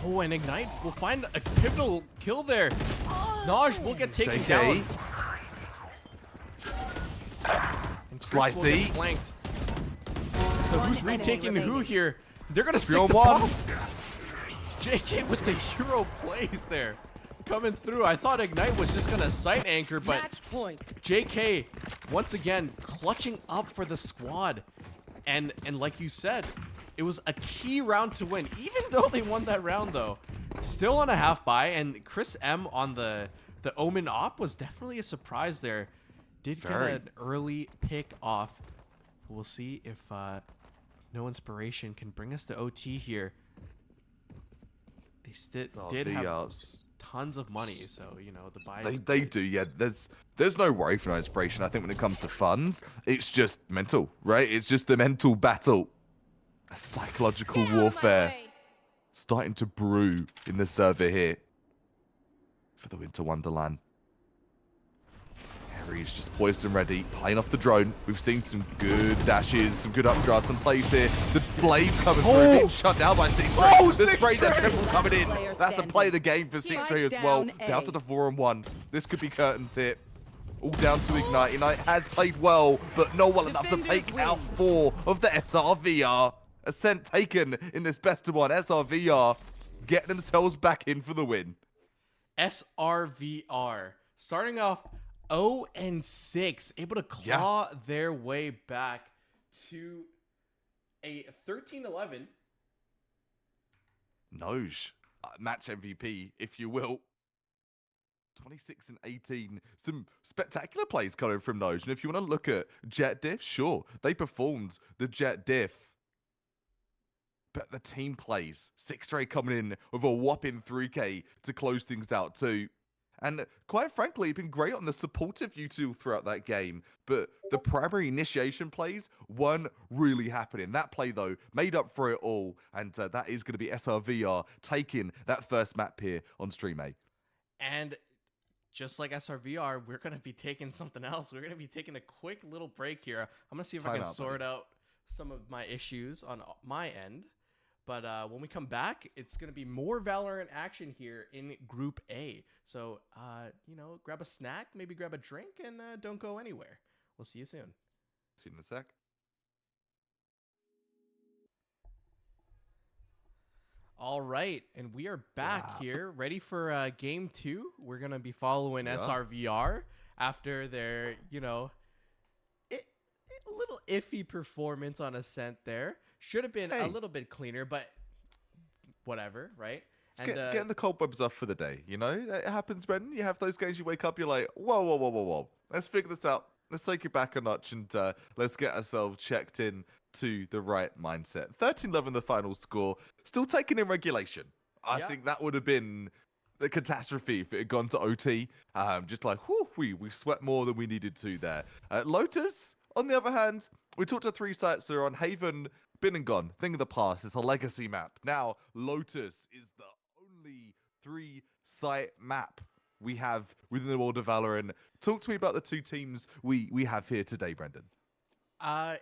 Oh, and Ignite will find a pivotal kill there. Naj will get taken JK. down. And Chris will get Slicey. flanked. So who's retaking who here? They're gonna stick 3 on the 1. bomb. JK with the hero plays there. Coming through. I thought Ignite was just gonna sight anchor, but Match point. JK once again clutching up for the squad. And like you said, it was a key round to win, even though they won that round though. Still on a half buy, and Chris M on the Omen op was definitely a surprise there. Did get Very. an early pick off. We'll see if No Inspiration can bring us to OT here. They did have tons of money, so you know the buy. They do, yeah. There's no worry for No Inspiration. I think when it comes to funds, it's just mental, right? It's just the mental battle. A psychological warfare starting to brew in the server here for the Winter WonderLAN. Harry's just poised and ready, playing off the drone. We've seen some good dashes, some good updrafts and plays here. The blades coming through, being shut down by 6-3. Oh, the spray 6-3. that triple coming in. Player That's the play of the standing. game for Spike 6-3 as well. down Down A. to the 4-on-1. This could be curtains here. All down to Ignite. Ignite has played well, but not well enough to Defenders take win. out 4 of the SRVR. Ascent taken in this best of 1. SRVR getting themselves back in for the win. SRVR starting off 0-6, able to claw their way back to a 13-11. Noj, match MVP, if you will. 26 and 18. Some spectacular plays coming from Noj. And if you want to look at Jet Diff, sure, they performed the Jet Diff. But the team plays. 6-3 coming in with a whopping 3K to close things out too. And quite frankly, been great on the supportive util throughout that game. But the primary initiation plays weren't really happening. That play, though, made up for it all. And that is going to be SRVR taking that first map here on Stream A. And just like SRVR, we're going to be taking something else. We're going to be taking a quick little break here. I'm going to see if I can sort out some of my issues on my end. But when we come back, it's going to be more Valorant action here in Group A. So, you know, grab a snack, maybe grab a drink, and don't go anywhere. We'll see you soon. See you in a sec. All right, and we are back here, ready for Game 2. We're going to be following SRVR after their, you know, a little iffy performance on Ascent there. Should have been a little bit cleaner, but whatever, right? And getting the cobwebs off for the day, you know? It happens, Brendan. You have those games you wake up, you're like, whoa, whoa, whoa, whoa, whoa. Let's figure this out. Let's take it back a notch and let's get ourselves checked in to the right mindset. 13-11 the final score. Still taking in regulation. I think that would have been the catastrophe if it had gone to OT. Just like, whew, we sweat more than we needed to there. Lotus, on the other hand, we talked to 3 sites that are on Haven, been and gone. Thing of the past. It's a legacy map. Now, Lotus is the only 3-site map we have within the world of Valorant. Talk to me about the 2 teams we have here today, Brendan.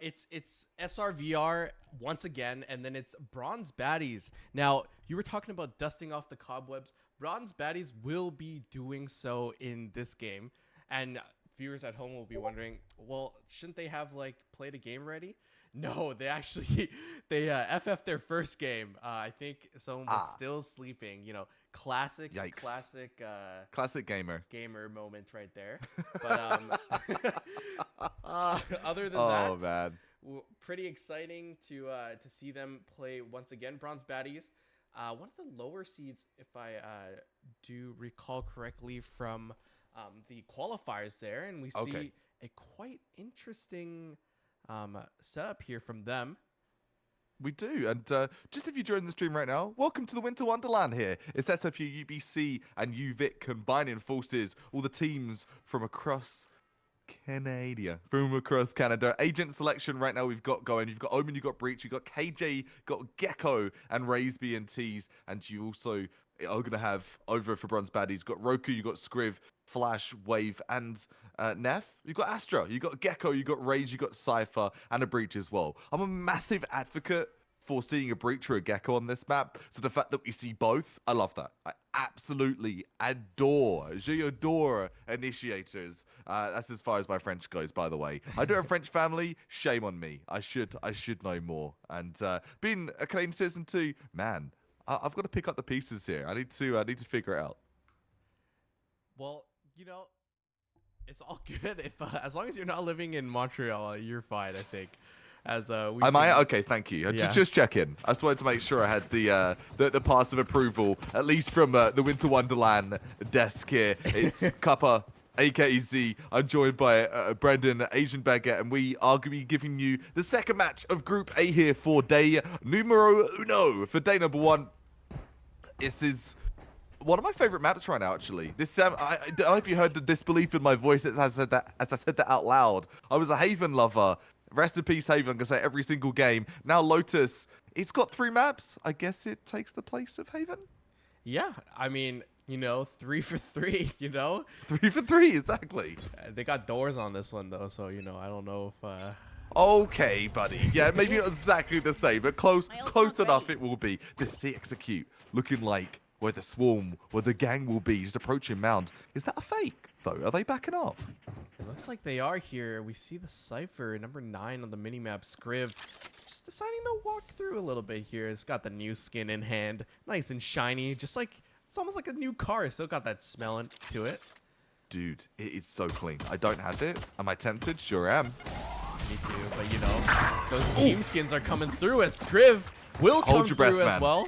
It's SRVR once again, and then it's Bronze Baddies. Now, you were talking about dusting off the cobwebs. Bronze Baddies will be doing so in this game. And viewers at home will be wondering, well, shouldn't they have like played a game already? No, they actually they FF their first game. I think someone was still sleeping. You know, classic, Yikes. classic gamer moment right there. But other than Oh that, man. pretty exciting to see them play once again. Bronze Baddies, one of the lower seeds, if I do recall correctly from the qualifiers there, and we see a quite interesting setup here from them. We do, and just if you're joining the stream right now, welcome to the Winter Wonderland here. It's SFU, UBC, and UVIC combining forces, all the teams from across Canada. Agent selection right now we've got going. You've got Omen, you've got Breach, you've got KJ, got Gecko, and Raisby and Tees, and you also are going to have over for Bronze Baddies. You've got Roku, you've got Scriv, Flash, Wave, and Neff. You've got Astra, you've got Gecko, you've got Rage, you've got Cypher, and a Breach as well. I'm a massive advocate for seeing a Breach or a Gecko on this map. So the fact that we see both, I love that. I absolutely adore, j'adore initiators. That's as far as my French goes, by the way. I do have a French family. Shame on me. I should know more. And being a Canadian citizen too, man, I've got to pick up the pieces here. I need to figure it out. Well, you know, it's all good if as long as you're not living in Montreal, you're fine, I think. As am I? Okay, thank you. Yeah. Just check in. I just wanted to make sure I had the pass of approval, at least from the Winter Wonderland desk here. It's Kappa, AKZ. I'm joined by Brendan, Asian Baguette, and we are going to be giving you the second match of Group A here for day numero uno. For day number 1, this is one of my favorite maps right now, actually. This I don't know if you heard the disbelief in my voice as I said that out loud. I was a Haven lover. Rest in peace, Haven. I'm gonna say it every single game. Now Lotus, it's got 3 maps. I guess it takes the place of Haven. Yeah, I mean, you know, 3 for 3. You know, 3 for 3, exactly. They got doors on this one though, so you know, I don't know if. Okay, buddy. Yeah, maybe not exactly the same, but close enough. It will be. This is execute looking like where the swarm, where the gang will be, just approaching Mound. Is that a fake though? Are they backing off? It looks like they are here. We see the Cypher, number 9 on the minimap, Scriv, just deciding to walk through a little bit here. It's got the new skin in hand, nice and shiny, just like, it's almost like a new car. Still got that smell to it. Dude, it is so clean. I don't have it. Am I tempted? Sure am. Me too, but you know, those team skins are coming through as Scriv will come your breath, through as man. well.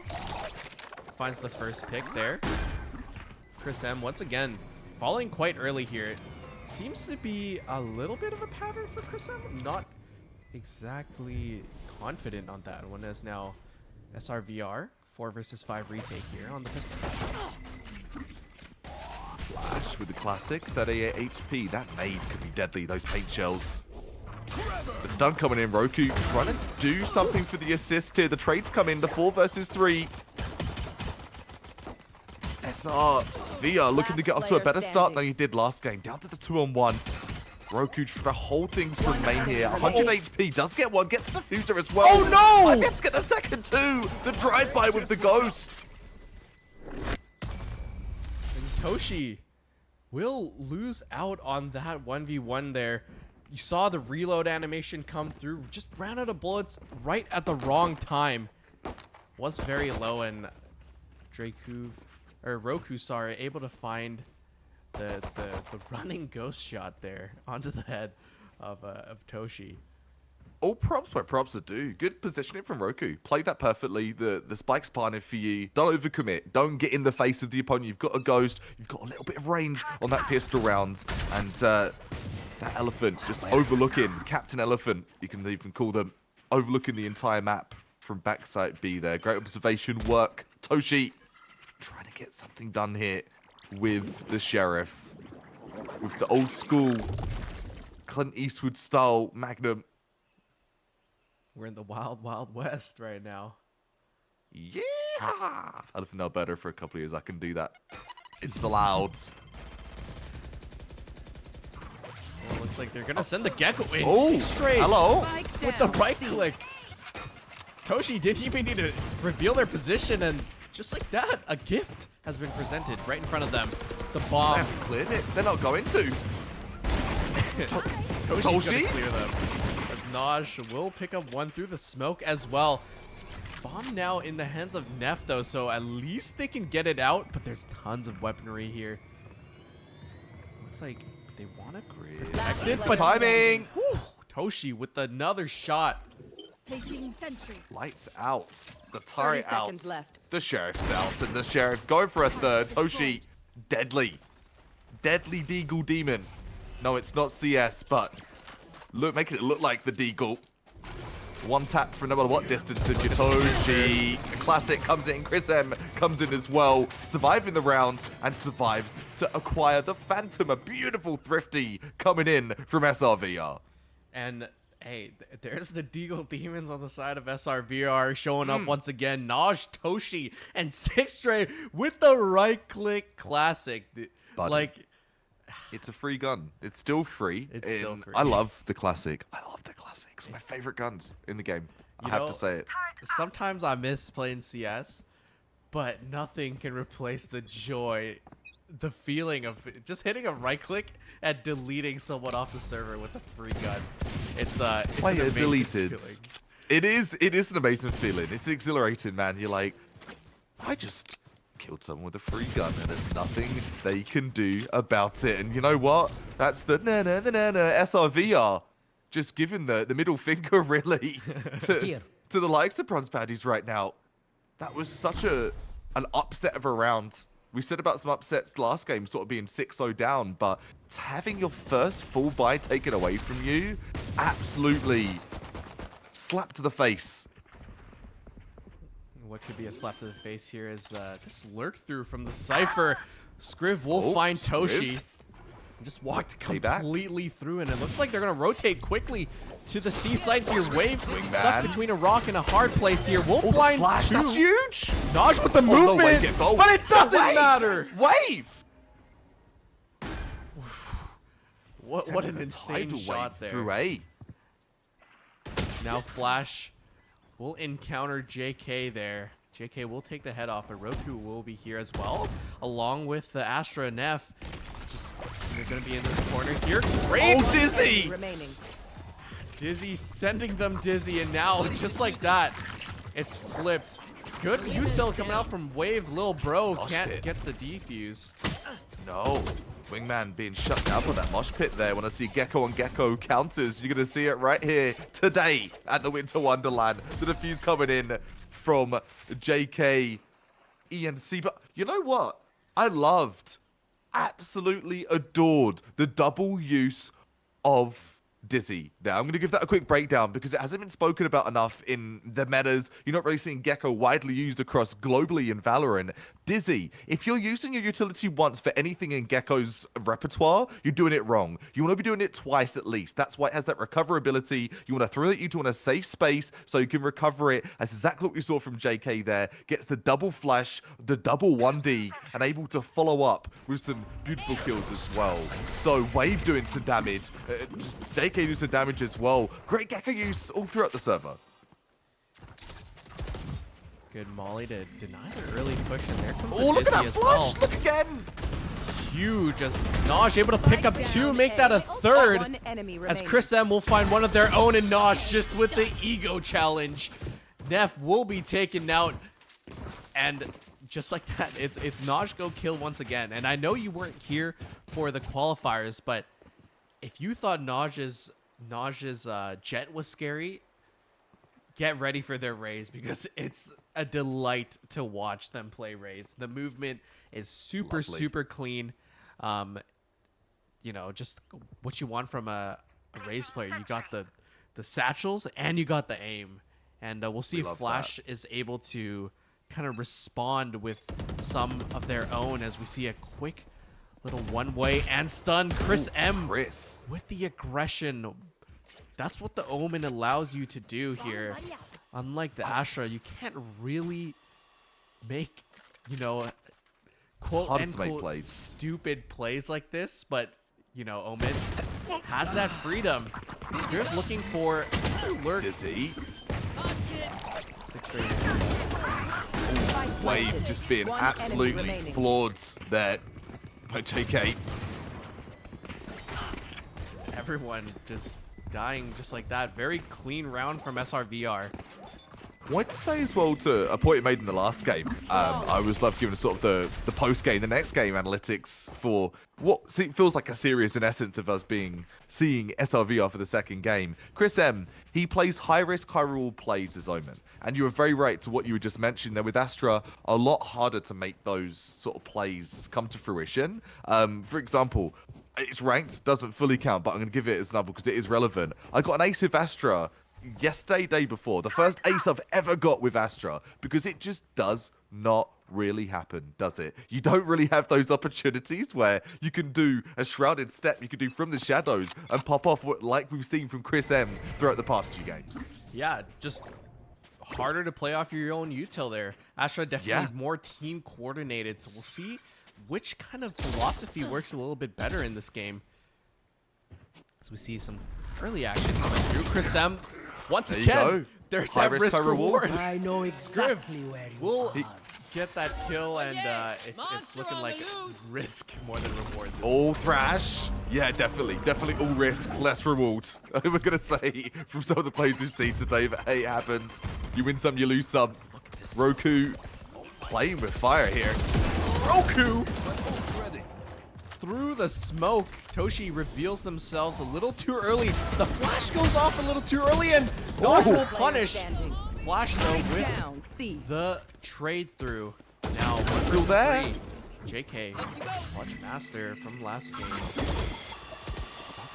Finds the first pick there. Chris M, once again, falling quite early here. Seems to be a little bit of a pattern for Chris M. I'm not exactly confident on that one, as now SRVR 4 versus 5 retake here on the pistol. Flash with the classic 38 HP. That nade could be deadly. Those paint shells. The stun coming in. Roku trying to do something for the assist here. The trades come in. The 4 versus 3. SRVR looking to get off to a better start than he did last game. Down to the 2-on-1. Roku trying to hold things from main here. 100 HP. Does get one. Gets the fuser as well. Oh no! I get to get a second too. The drive-by with the ghost. And Toshi will lose out on that 1v1 there. You saw the reload animation come through. Just ran out of bullets right at the wrong time. Was very low, and Roku, sorry, able to find the running ghost shot there onto the head of Toshi. All props where props are due. Good positioning from Roku. Played that perfectly. The spike's planted for you. Don't overcommit. Don't get in the face of the opponent. You've got a ghost. You've got a little bit of range on that pistol round. And that elephant just overlooking. Captain Elephant, you can even call them. Overlooking the entire map from backside B there. Great observation work. Toshi trying to get something done here with the Sheriff. With the old school Clint Eastwood style Magnum. We're in the wild, wild west right now. Yeah! I lived in Alberta for a couple of years. I can do that. It's allowed. Well, looks like they're going to send the Gecko in. Oh, 6 straight. hello. With the right click. Toshi didn't even need to reveal their position, and just like that, a gift has been presented right in front of them. The They bomb. haven't cleared it. They're not going to. Toshi's gonna Toshi? clear them. As Naj will pick up one through the smoke as well. Bomb now in the hands of Neff though, so at least they can get it out, but there's tons of weaponry here. Looks like they want to protect it, but Timing! whew, Toshi with another shot. Placing sentry. Lights out. The turret 30 out. seconds left. The sheriff's out, and the sheriff going for a third. Toshi, deadly. Deadly Deagle Demon. No, it's not CS, but look, making it look like the Deagle. One tap from no matter what distance to Toshi. The classic comes in. Chris M comes in as well, surviving the round and survives to acquire the Phantom. A beautiful thrifty coming in from SRVR. And hey, there's the Deagle Demons on the side of SRVR showing up once again. Naj, Toshi, and Sixtray with the right-click classic. Buddy. Like, It's a free gun. It's still free. It's still free. I love the classic. I love the classics. My favorite guns in the game. I have know, to say it. sometimes I miss playing CS, but nothing can replace the joy, the feeling of just hitting a right click and deleting someone off the server with a free gun. It's an Player amazing deleted. feeling. It is an amazing feeling. It's exhilarating, man. You're like, I just killed someone with a free gun and there's nothing they can do about it. And you know what? That's the SRVR. Just giving the middle finger really to the likes of Bronze Baddies right now. That was such an upset of a round. We said about some upsets last game, sort of being 6-0 down, but having your first full buy taken away from you, absolutely slap to the face. What could be a slap to the face here is this lurk through from the Cypher. Scriv will find Scriv. Toshi. Just walked Payback. completely through, and it looks like they're going to rotate quickly to the C side here. Wave Wingman. stuck between a rock and a hard place here. Will blind Flash, two. that's huge! Naj with the no way, movement, get both. but it doesn't Wave! matter. Wave! What an Sending a insane tidal shot wave there. Through A. Now Flash will encounter JK there. JK will take the head off, but Roku will be here as well, along with the Astra and Neff. Just they're going to be in this corner here. Great! Oh, Dizzy! Remaining. Dizzy sending them Dizzy, and now just like that, it's flipped. Good util coming out from Wave. Lil Bro Mosh can't pit. get the defuse. No. Wingman being shut down by that mosh pit there. When I see Gecko on Gecko counters, you're going to see it right here today at the Winter Wonderland. The defuse coming in from JK, ENC. But you know what? I loved, absolutely adored the double use of Dizzy there. I'm going to give that a quick breakdown because it hasn't been spoken about enough in the metas. You're not really seeing Gecko widely used across globally in Valorant. Dizzy, if you're using your utility once for anything in Gecko's repertoire, you're doing it wrong. You want to be doing it twice at least. That's why it has that recover ability. You want to throw it into a safe space so you can recover it. That's exactly what we saw from JK there. Gets the double flash, the double 1D, and able to follow up with some beautiful kills as well. So Wave doing some damage. Just JK doing some damage as well. Great Gecko use all throughout the server. Good Molly to deny the early push, and there comes Oh, the look at Dizzy that as flush! well. Look again! Huge as Naj able to pick up Spike two, down make that a A. third. One enemy As remaining. Chris M will find one of their own, and Naj just with the ego challenge. Neff will be taken out, and just like that, it's Naj go kill once again. And I know you weren't here for the qualifiers, but if you thought Naj's jet was scary, get ready for their Raze because it's a delight to watch them play Raze. The movement is super, Lovely. super clean. You know, just what you want from a Raze player. You got the satchels and you got the aim. And we'll see if love Flash is able to kind of respond with some of their own as we see a quick little one-way and stun. Chris M Chris. with the aggression. That's what the Omen allows you to do here. Unlike the Astra, you can't really make, you know, quote hard to make unquote plays. stupid plays like this, but you know, Omen has that freedom. Script looking for lurk. Dizzy. Six straight. Spike Wave planted. just being One enemy absolutely remaining. floored there by JK. everyone just dying just like that. Very clean round from SRVR. I wanted to say as well to a point you made in the last game, I always love giving sort of the post-game, the next game analytics for what feels like a series in essence of us seeing SRVR for the second game. Chris M, he plays high-risk, high-reward plays as Omen. And you were very right to what you were just mentioning there with Astra, a lot harder to make those sort of plays come to fruition. For example, it's ranked, doesn't fully count, but I'm going to give it as an example because it is relevant. I got an ace with Astra yesterday, day before, the first ace I've ever got with Astra, because it just does not really happen, does it? You don't really have those opportunities where you can do a shrouded step you can do from the shadows and pop off like we've seen from Chris M throughout the past 2 games. Yeah, just harder to play off your own util there. Astra definitely more team coordinated, so we'll see which kind of philosophy works a little bit better in this game. As we see some early action coming through. Chris M, once There you again, go. there's High that risk, risk high reward. reward. I know exactly where you We'll are. get that kill, and it's looking like risk more than reward. All Thrash. Yeah, definitely all risk, less reward. We're going to say from some of the plays we've seen today that, hey, it happens. You win some, you lose some. Roku playing with fire here. Roku! Through the smoke, Toshi reveals themselves a little too early. The flash goes off a little too early, and Dodge will punish. Flash, though, with Down, C. the trade through. Now, Still there. 3. JK, Clutch Master from last game.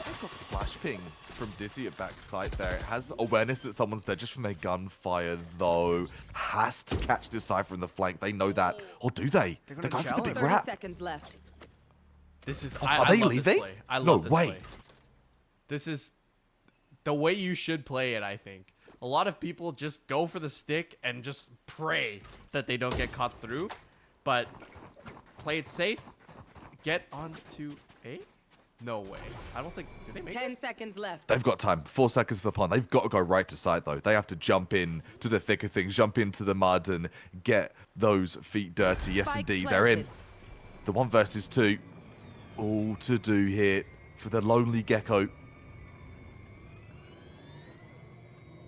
I've got the flash ping from Dizzy at backside there. It has awareness that someone's there just from their gunfire, though. Has to catch this side from the flank. They know that. Or do they? They're gonna They're going for the big 30 wrap. seconds left. This is. Are I they love leaving? This play. I No love this way. play. This is the way you should play it, I think. A lot of people just go for the stick and just pray that they don't get caught through. But play it safe. Get onto A? No way. I don't think. Did they make 10 it? seconds left. They've got time. 4 seconds for the pun. They've got to go right to side, though. They have to jump in to the thick of things, jump into the mud, and get those feet dirty. Yes, Spike indeed. They're in. planted. The 1 versus 2. All to do here for the lonely Gecko.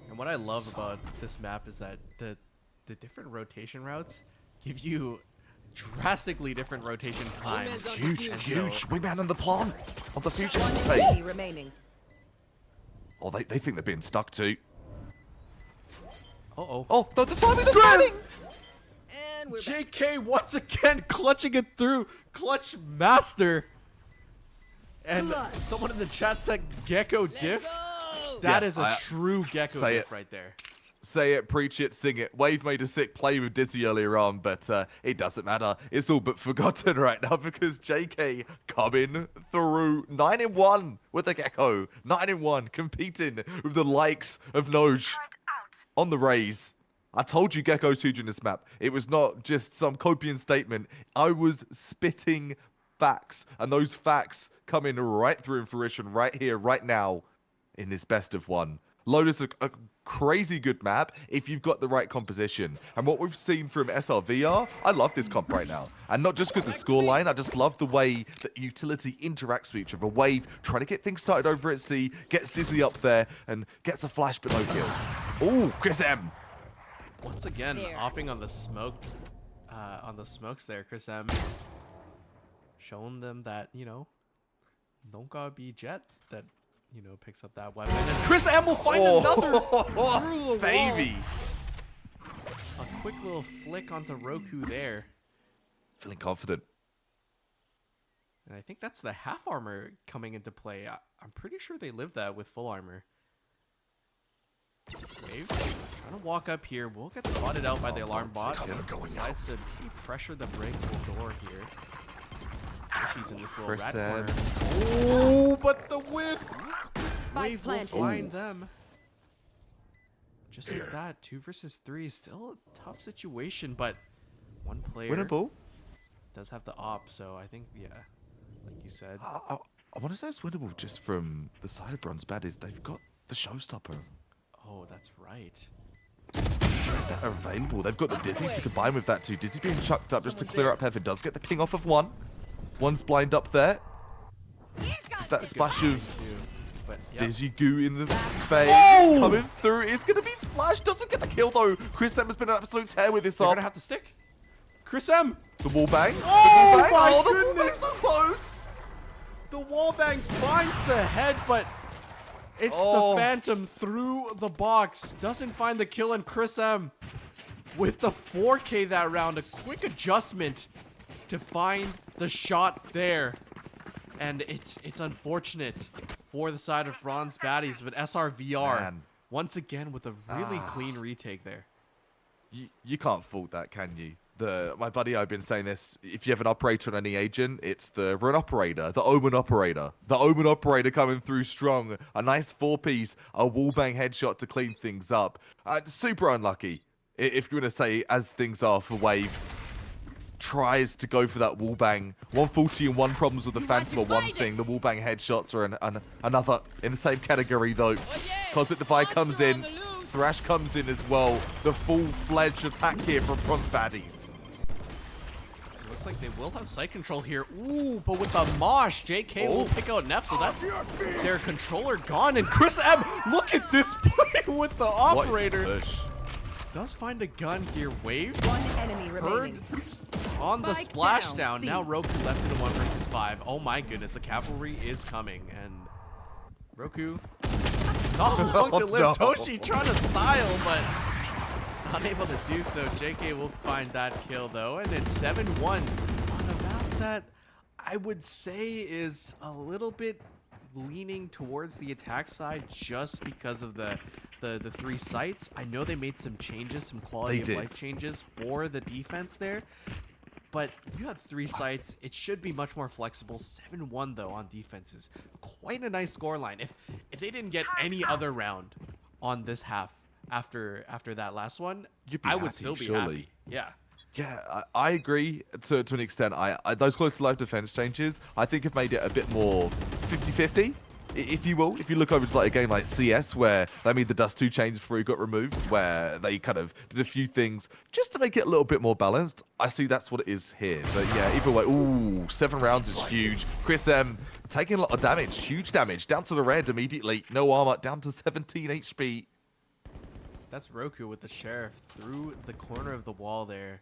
And what I love about this map is that the different rotation routes give you drastically different rotation times. Huge, And huge. so- Wingman on the plan of the future. One Hey. enemy remaining. Oh, they think they're being stuck too. Uh-oh. Oh, the timing, the timing! And we're back. JK once again clutching it through. Clutch Master. And someone in the chat said Gecko diff. That Yeah, is a true Gecko say diff it. right there. Say it, preach it, sing it. Wave made a sick play with Dizzy earlier on, but it doesn't matter. It's all but forgotten right now because JK coming through 9-1 with the Gecko. 9-1, competing with the likes of Noj on the Rays. I told you Gecko's huge in this map. It was not just some copian statement. I was spitting facts, and those facts coming right through in fruition right here, right now, in this best of 1. Lotus, a crazy good map if you've got the right composition. And what we've seen from SRVR, I love this comp right now. And not just with the scoreline, I just love the way that utility interacts with each other. Wave trying to get things started over at C, gets Dizzy up there, and gets a flash but no kill. Oh, Chris M. Once again, There. hopping on the smoke, on the smokes there, Chris M. Showing them that, you know, don't gotta be Jet that, you know, picks up that weapon. And Chris M will find another through the Baby. wall. A quick little flick onto Roku there. Feeling confident. And I think that's the half armor coming into play. I'm pretty sure they lived that with full armor. Wave, trying to walk up here. We'll get spotted out by the alarm bot. Cover going out. Decides to pressure the breakable door here. She's in this little Chris rat M. corner. Oh, but the whiff! Spike Wave will planted. find them. Just like that, 2 versus 3 is still a tough situation, but one player Winnable. does have the op, so I think, yeah, like you said. I want to say it's winnable just from the side of Bronze Bad is they've got the showstopper Oh, that's right. that are available. They've got the Dizzy to combine with that too. Dizzy being chucked up just to clear up Heaven. Does get the ping off of one. One's blind up there. That splash of Dizzy Goo in the face. Oh! Coming through. It's going to be Flash. Doesn't get the kill, though. Chris M has been an absolute tear with this They're up. gonna have to stick. Chris M. The wall bang. Oh, the wall bang. my Oh, the wall goodness. bang's so close. The wall bang finds the head, but it's Oh. the Phantom through the box. Doesn't find the kill, and Chris M with the 4K that round. A quick adjustment to find the shot there. And it's unfortunate for the side of Bronze Baddies, but SRVR Man. once again with a really clean retake there. You can't fault that, can you? My buddy, I've been saying this. If you have an operator on any agent, it's the run operator, the Omen operator. The Omen operator coming through strong. A nice 4-piece, a wallbang headshot to clean things up. Super unlucky, if you want to say, as things are for Wave. Tries to go for that wallbang. 140 and 1 problems with the Phantom are one thing. The wallbang headshots are another. In the same category, though. Cosmic Divide comes in. Thrash comes in as well. The full-fledged attack here from Bronze Baddies. Looks like they will have site control here. Ooh, but with the Mosh, JK will pick out Neff, so that's their controller gone. And Chris M, look at this play with the operator. What is this push? Does find a gun here. Wave One enemy remaining. on the Spike splashdown. down, C. Now Roku left in a 1 versus 5. Oh my goodness, the cavalry is coming. And Roku not long to live. no. Toshi trying to style, but unable to do so. JK will find that kill though, and it's 7-1 on a map that I would say is a little bit leaning towards the attack side just because of the 3 sites. I know they made some changes, some quality of life changes for the defense there, but you had 3 sites. It should be much more flexible. 7-1 though on defense is quite a nice scoreline. If they didn't get any other round on this half after that last one, You'd be I would happy, still be surely. happy. Yeah. Yeah, I agree to an extent. Those close to live defense changes, I think, have made it a bit more 50-50, if you will. If you look over to like a game like CS, where they made the Dust 2 change before he got removed, where they kind of did a few things just to make it a little bit more balanced. I see that's what it is here. But yeah, either way, ooh, 7 rounds is huge. Chris M taking a lot of damage, huge damage, down to the red immediately. No armor, down to 17 HP. That's Roku with the Sheriff through the corner of the wall there.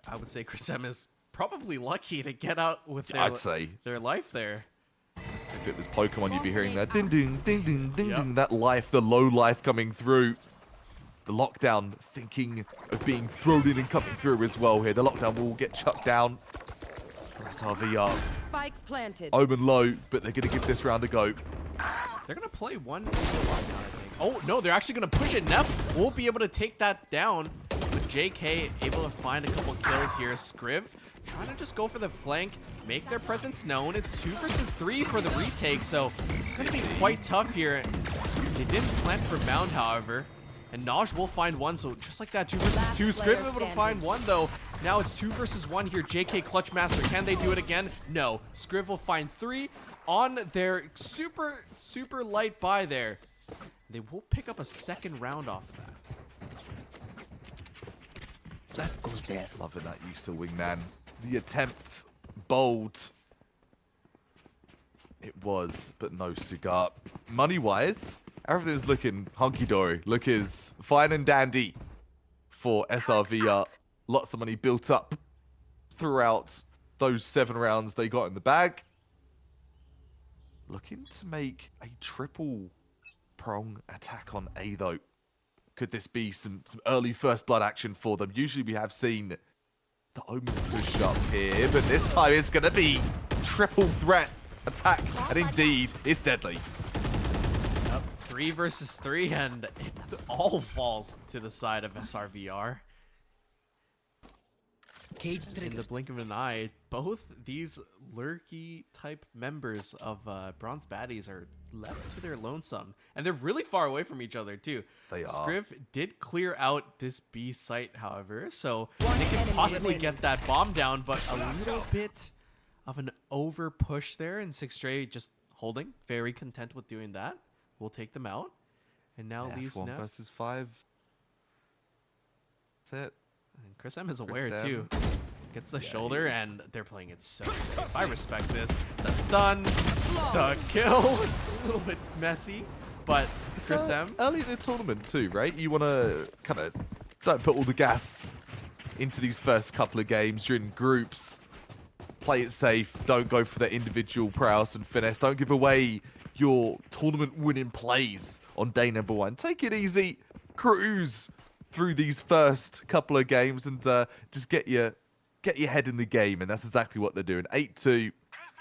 I would say Chris M is probably lucky to get out with I'd say. their life there. If it was Pokemon, you'd be hearing that ding ding ding ding ding Yep. ding. That life, the low life coming through. The lockdown thinking of being thrown in and coming through as well here. The lockdown will get shut down. SRVR. Spike planted. Omen low, but they're going to give this round a go. They're going to play one lockdown, I think. Oh, no, they're actually going to push it. Neff won't be able to take that down. But JK able to find a couple kills here. Scriv trying to just go for the flank, make their presence known. It's 2 versus 3 for the retake, so it's going to be quite tough here. They didn't plant for Mound, however. And Naj will find one, so just like that, 2 versus 2. Scriv able to find one, though. Now it's 2 versus 1 here. JK Clutch Master. Can they do it again? No. Scriv will find 3 on their super, super light buy there. They will pick up a second round off that. That goes there. Loving that use of wingman. The attempt, bold. It was, but no cigar. Money-wise, everything's looking hunky-dory. Look is fine and dandy for SRVR. Lots of money built up throughout those 7 rounds they got in the bag. Looking to make a triple prong attack on A, though. Could this be some early first blood action for them? Usually we have seen the Omen push up here, but this time it's going to be triple threat attack, and indeed, it's deadly. Yep, 3 versus 3, and it all falls to the side of SRVR. Cage In the trigger. blink of an eye, both these lurky type members of Bronze Baddies are left to their lonesome, and they're really far away from each other too. They are. Scriv did clear out this B site, however, so they can enemy possibly remaining. get that bomb down, but a little bit of an over push there, and 6Stray just holding, very content with doing that. We'll take them out, and now leaves 1 Neff. versus 5. That's it. And Chris M is aware Chris too. M. Gets the Yeah, shoulder, he is. and they're playing it so safe. I respect this. The stun, the kill. little bit messy, but Chris M. Early in the tournament too, right? You want to kind of don't put all the gas into these first couple of games. You're in groups. Play it safe. Don't go for that individual prowess and finesse. Don't give away your tournament winning plays on day number 1. Take it easy. Cruise through these first couple of games and just get your head in the game. And that's exactly what they're doing. 8-2.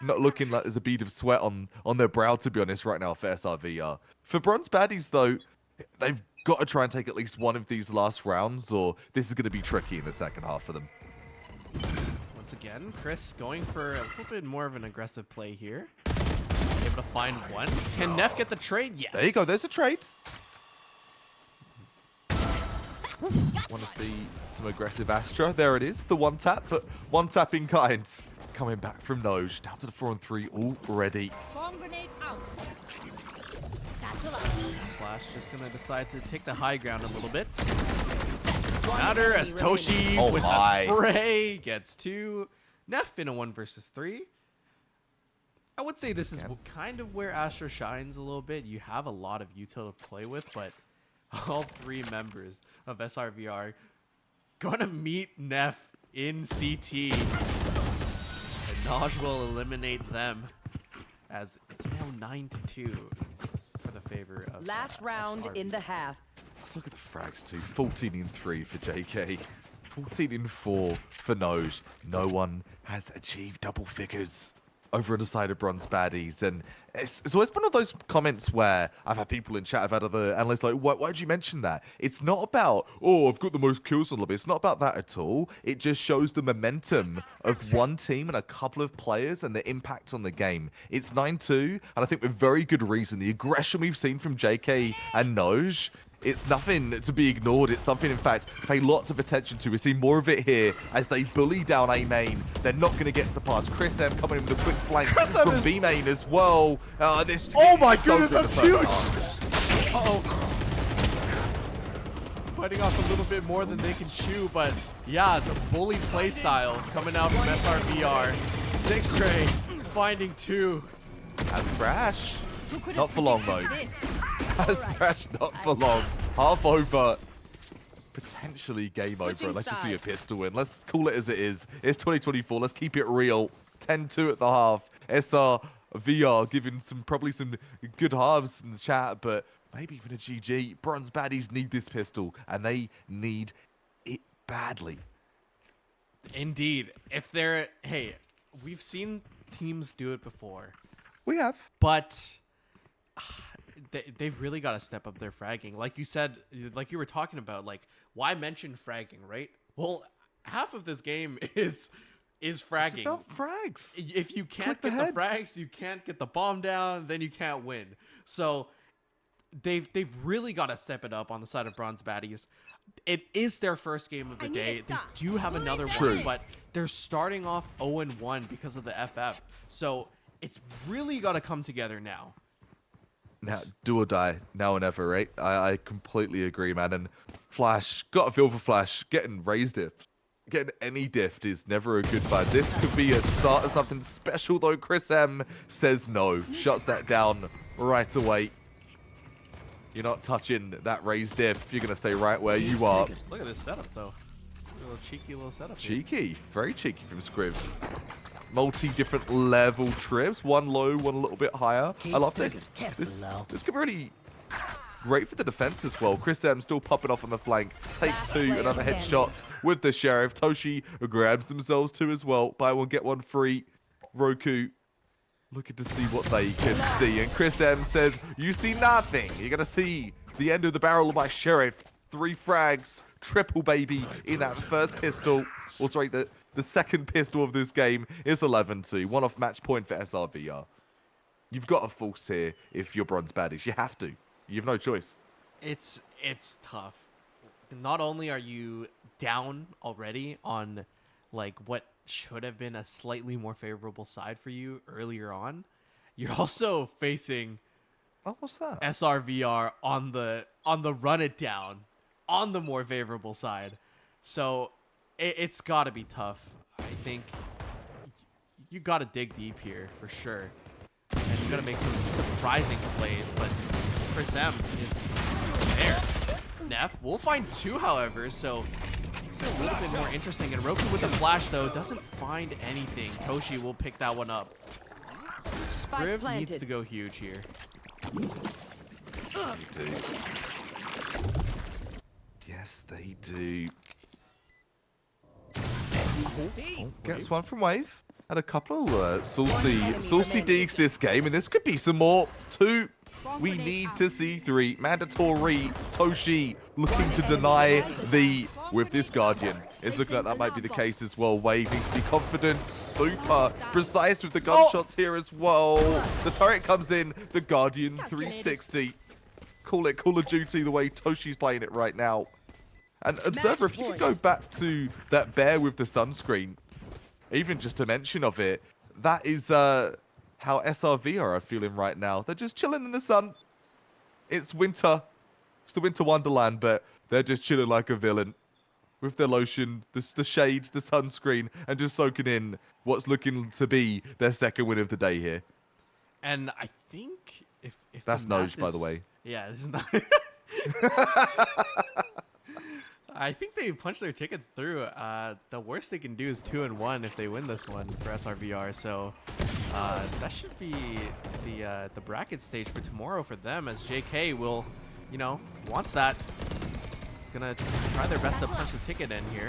Not looking like there's a bead of sweat on their brow, to be honest, right now for SRVR. For Bronze Baddies, though, they've got to try and take at least one of these last rounds, or this is going to be tricky in the second half for them. Once again, Chris going for a little bit more of an aggressive play here. Able to find one. Can Neff get the trade? Yes. There you go. There's a trade. Want to see some aggressive Astra. There it is. The one tap, but one tap in kind. Coming back from Noj. Down to the 4-on-3 already. Swarm grenade out. Flash just going to decide to take the high ground a little bit. Matter as Toshi with the spray gets 2. Neff in a 1 versus 3. I would say this is kind of where Astra shines a little bit. You have a lot of util to play with, but all 3 members of SRVR going to meet Neff in CT. And Naj will eliminate them as it's now 9-2 for the favor of Last round SRVR. in the half. Let's look at the frags too. 14-3 for JK. 14-4 for Noj. No one has achieved double figures over on the side of Bronze Baddies. And it's always one of those comments where I've had people in chat, I've had other analysts like, why did you mention that? It's not about, oh, I've got the most kills on the lobby. It's not about that at all. It just shows the momentum of one team and a couple of players and the impact on the game. It's 9-2, and I think with very good reason. The aggression we've seen from JK and Noj, it's nothing to be ignored. It's something, in fact, to pay lots of attention to. We see more of it here as they bully down A main. They're not going to get to pass. Chris M coming in with a quick flank from B main as well. Oh my goodness, that's huge! Uh-oh. Fighting off a little bit more than they can chew, but yeah, the bully playstyle coming out from SRVR. 6 trade, finding 2. As Thrash, not for long though. As Thrash, not for long. Half over. Potentially game over. Let's just see a pistol win. Let's call it as it is. It's 2024. Let's keep it real. 10-2 at the half. SRVR giving probably some good halves in the chat, but maybe even a GG. Bronze Baddies need this pistol, and they need it badly. Indeed. If they're... Hey, we've seen teams do it before. We have. But... They've really got to step up their fragging. Like you said, like you were talking about, like, why mention fragging, right? Well, half of this game is fragging. It's about frags. If you can't get the frags, you can't get the bomb down, then you can't win. So they've really got to step it up on the side of Bronze Baddies. It is their first game of the day. They do have another one, but they're starting off 0-1 because of the FF. So it's really got to come together now. Now, do or die, now or never, right? I completely agree, man. And Flash, got a feel for Flash. Getting raised diff. Getting any diff is never a good fight. This could be a start of something special, though. Chris M says no. Shuts that down right away. You're not touching that raised diff. You're going to stay right where you are. Look at this setup, though. A little cheeky little setup. Cheeky. Very cheeky from Scriv. Multi-different level trips. One low, one a little bit higher. I love this. This could be really great for the defense as well. Chris M still popping off on the flank. Takes 2. Another headshot with the Sheriff. Toshi grabs themselves 2 as well. Buy one, get one free. Roku looking to see what they can see. And Chris M says, you see nothing. You're going to see the end of the barrel of my Sheriff. 3 frags. Triple baby in that first pistol. Or sorry, the second pistol of this game is 11-2. One off match point for SRVR. You've got to force here if you're Bronze Baddies. You have to. You have no choice. It's tough. Not only are you down already on like what should have been a slightly more favorable side for you earlier on, you're also facing what's that? SRVR on the run it down on the more favorable side. So it's got to be tough. I think you got to dig deep here for sure. And gotta make some surprising plays, but Chris M is there. Neff will find 2, however, so makes it a little bit more interesting. And Roku with the flash, though, doesn't find anything. Toshi will pick that one up. Spike Spriv planted. needs to go huge here. They do. Yes, they do. Gets one from Wave. Had a couple of saucy deeks this game, and this could be some more. 2. We need to see 3. Mandatory. Toshi looking to deny the with this Guardian. It's looking like that might be the case as well. Wave needs to be confident. Super precise with the gunshots here as well. The turret comes in. The Guardian 360. Call it Call of Duty the way Toshi's playing it right now. And Observer, if you could go back to that bear with the sunscreen, even just a mention of it, that is how SRV are feeling right now. They're just chilling in the sun. It's winter. It's the winter wonderland, but they're just chilling like a villain with their lotion, the shades, the sunscreen, and just soaking in what's looking to be their second win of the day here. And I think if That's the math Noj, by the is- way. Yeah, this is not. I think they punched their ticket through. The worst they can do is 2-1 if they win this one for SRVR. So that should be the bracket stage for tomorrow for them, as JK will, wants that. Gonna try their best to punch the ticket in here.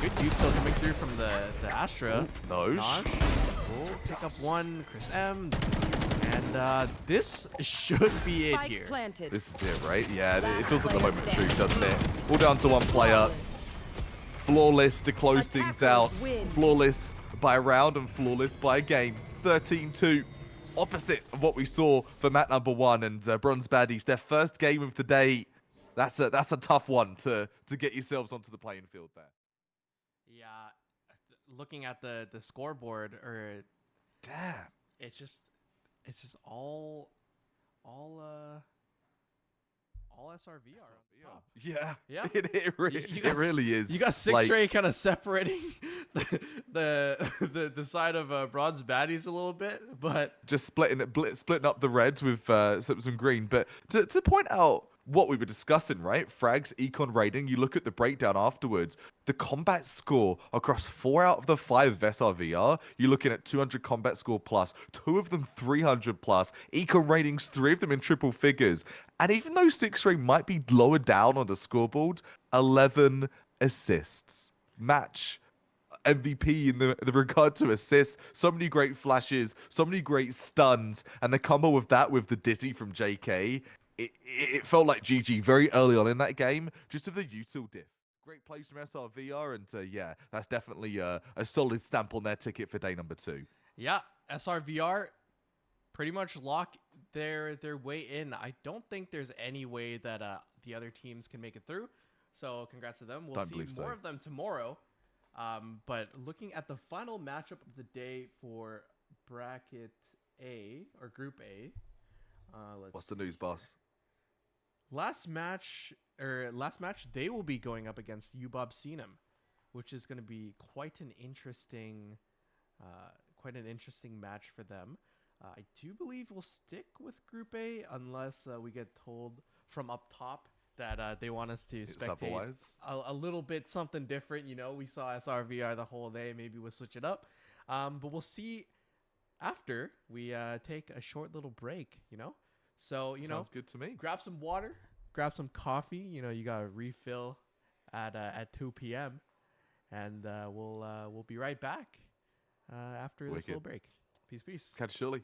Good dude still coming through from the Astra. Noj. Noj will pick up one. Chris M. And this should be it Spike here. planted. This is it, right? Yeah, it feels like the moment of truth, doesn't it? All down to one player. Flawless to close things out. Attackers win. Flawless by a round and flawless by a game. 13-2. Opposite of what we saw for map number 1 and Bronze Baddies. Their first game of the day. That's a tough one to get yourselves onto the playing field there. Yeah, looking at the scoreboard, or Damn. it's just all SRVR on top. Yeah. Yeah. It really is. You got 6 Like, straight kind of separating the side of Bronze Baddies a little bit, but just splitting up the reds with some green. But to point out what we were discussing, right? Frags, econ rating. You look at the breakdown afterwards. The combat score across 4 out of the 5 of SRVR. You're looking at 200 combat score plus, 2 of them 300 plus. Econ ratings, 3 of them in triple figures. And even though 6-ray might be lower down on the scoreboard, 11 assists. Match MVP in the regard to assists. So many great flashes, so many great stuns, and the combo of that with the dizzy from JK. It felt like GG very early on in that game, just of the util diff. Great plays from SRVR, and yeah, that's definitely a solid stamp on their ticket for day number 2. yeah, SRVR pretty much lock their way in. I don't think there's any way that the other teams can make it through. So congrats to them. We'll Don't see believe more so. of them tomorrow. But looking at the final matchup of the day for bracket A or Group A. What's the news, boss? Last match, they will be going up against UBC, which is going to be quite an interesting match for them. I do believe we'll stick with Group A unless we get told from up top that they want us to spectate Otherwise, a little bit something different. We saw SRVR the whole day. Maybe we'll switch it up. But we'll see after we take a short little break, So, sounds good to me. grab some water, grab some coffee. You got to refill at 2 p.m. And we'll be right back after this Wicked. little break. Peace. Catch you shortly.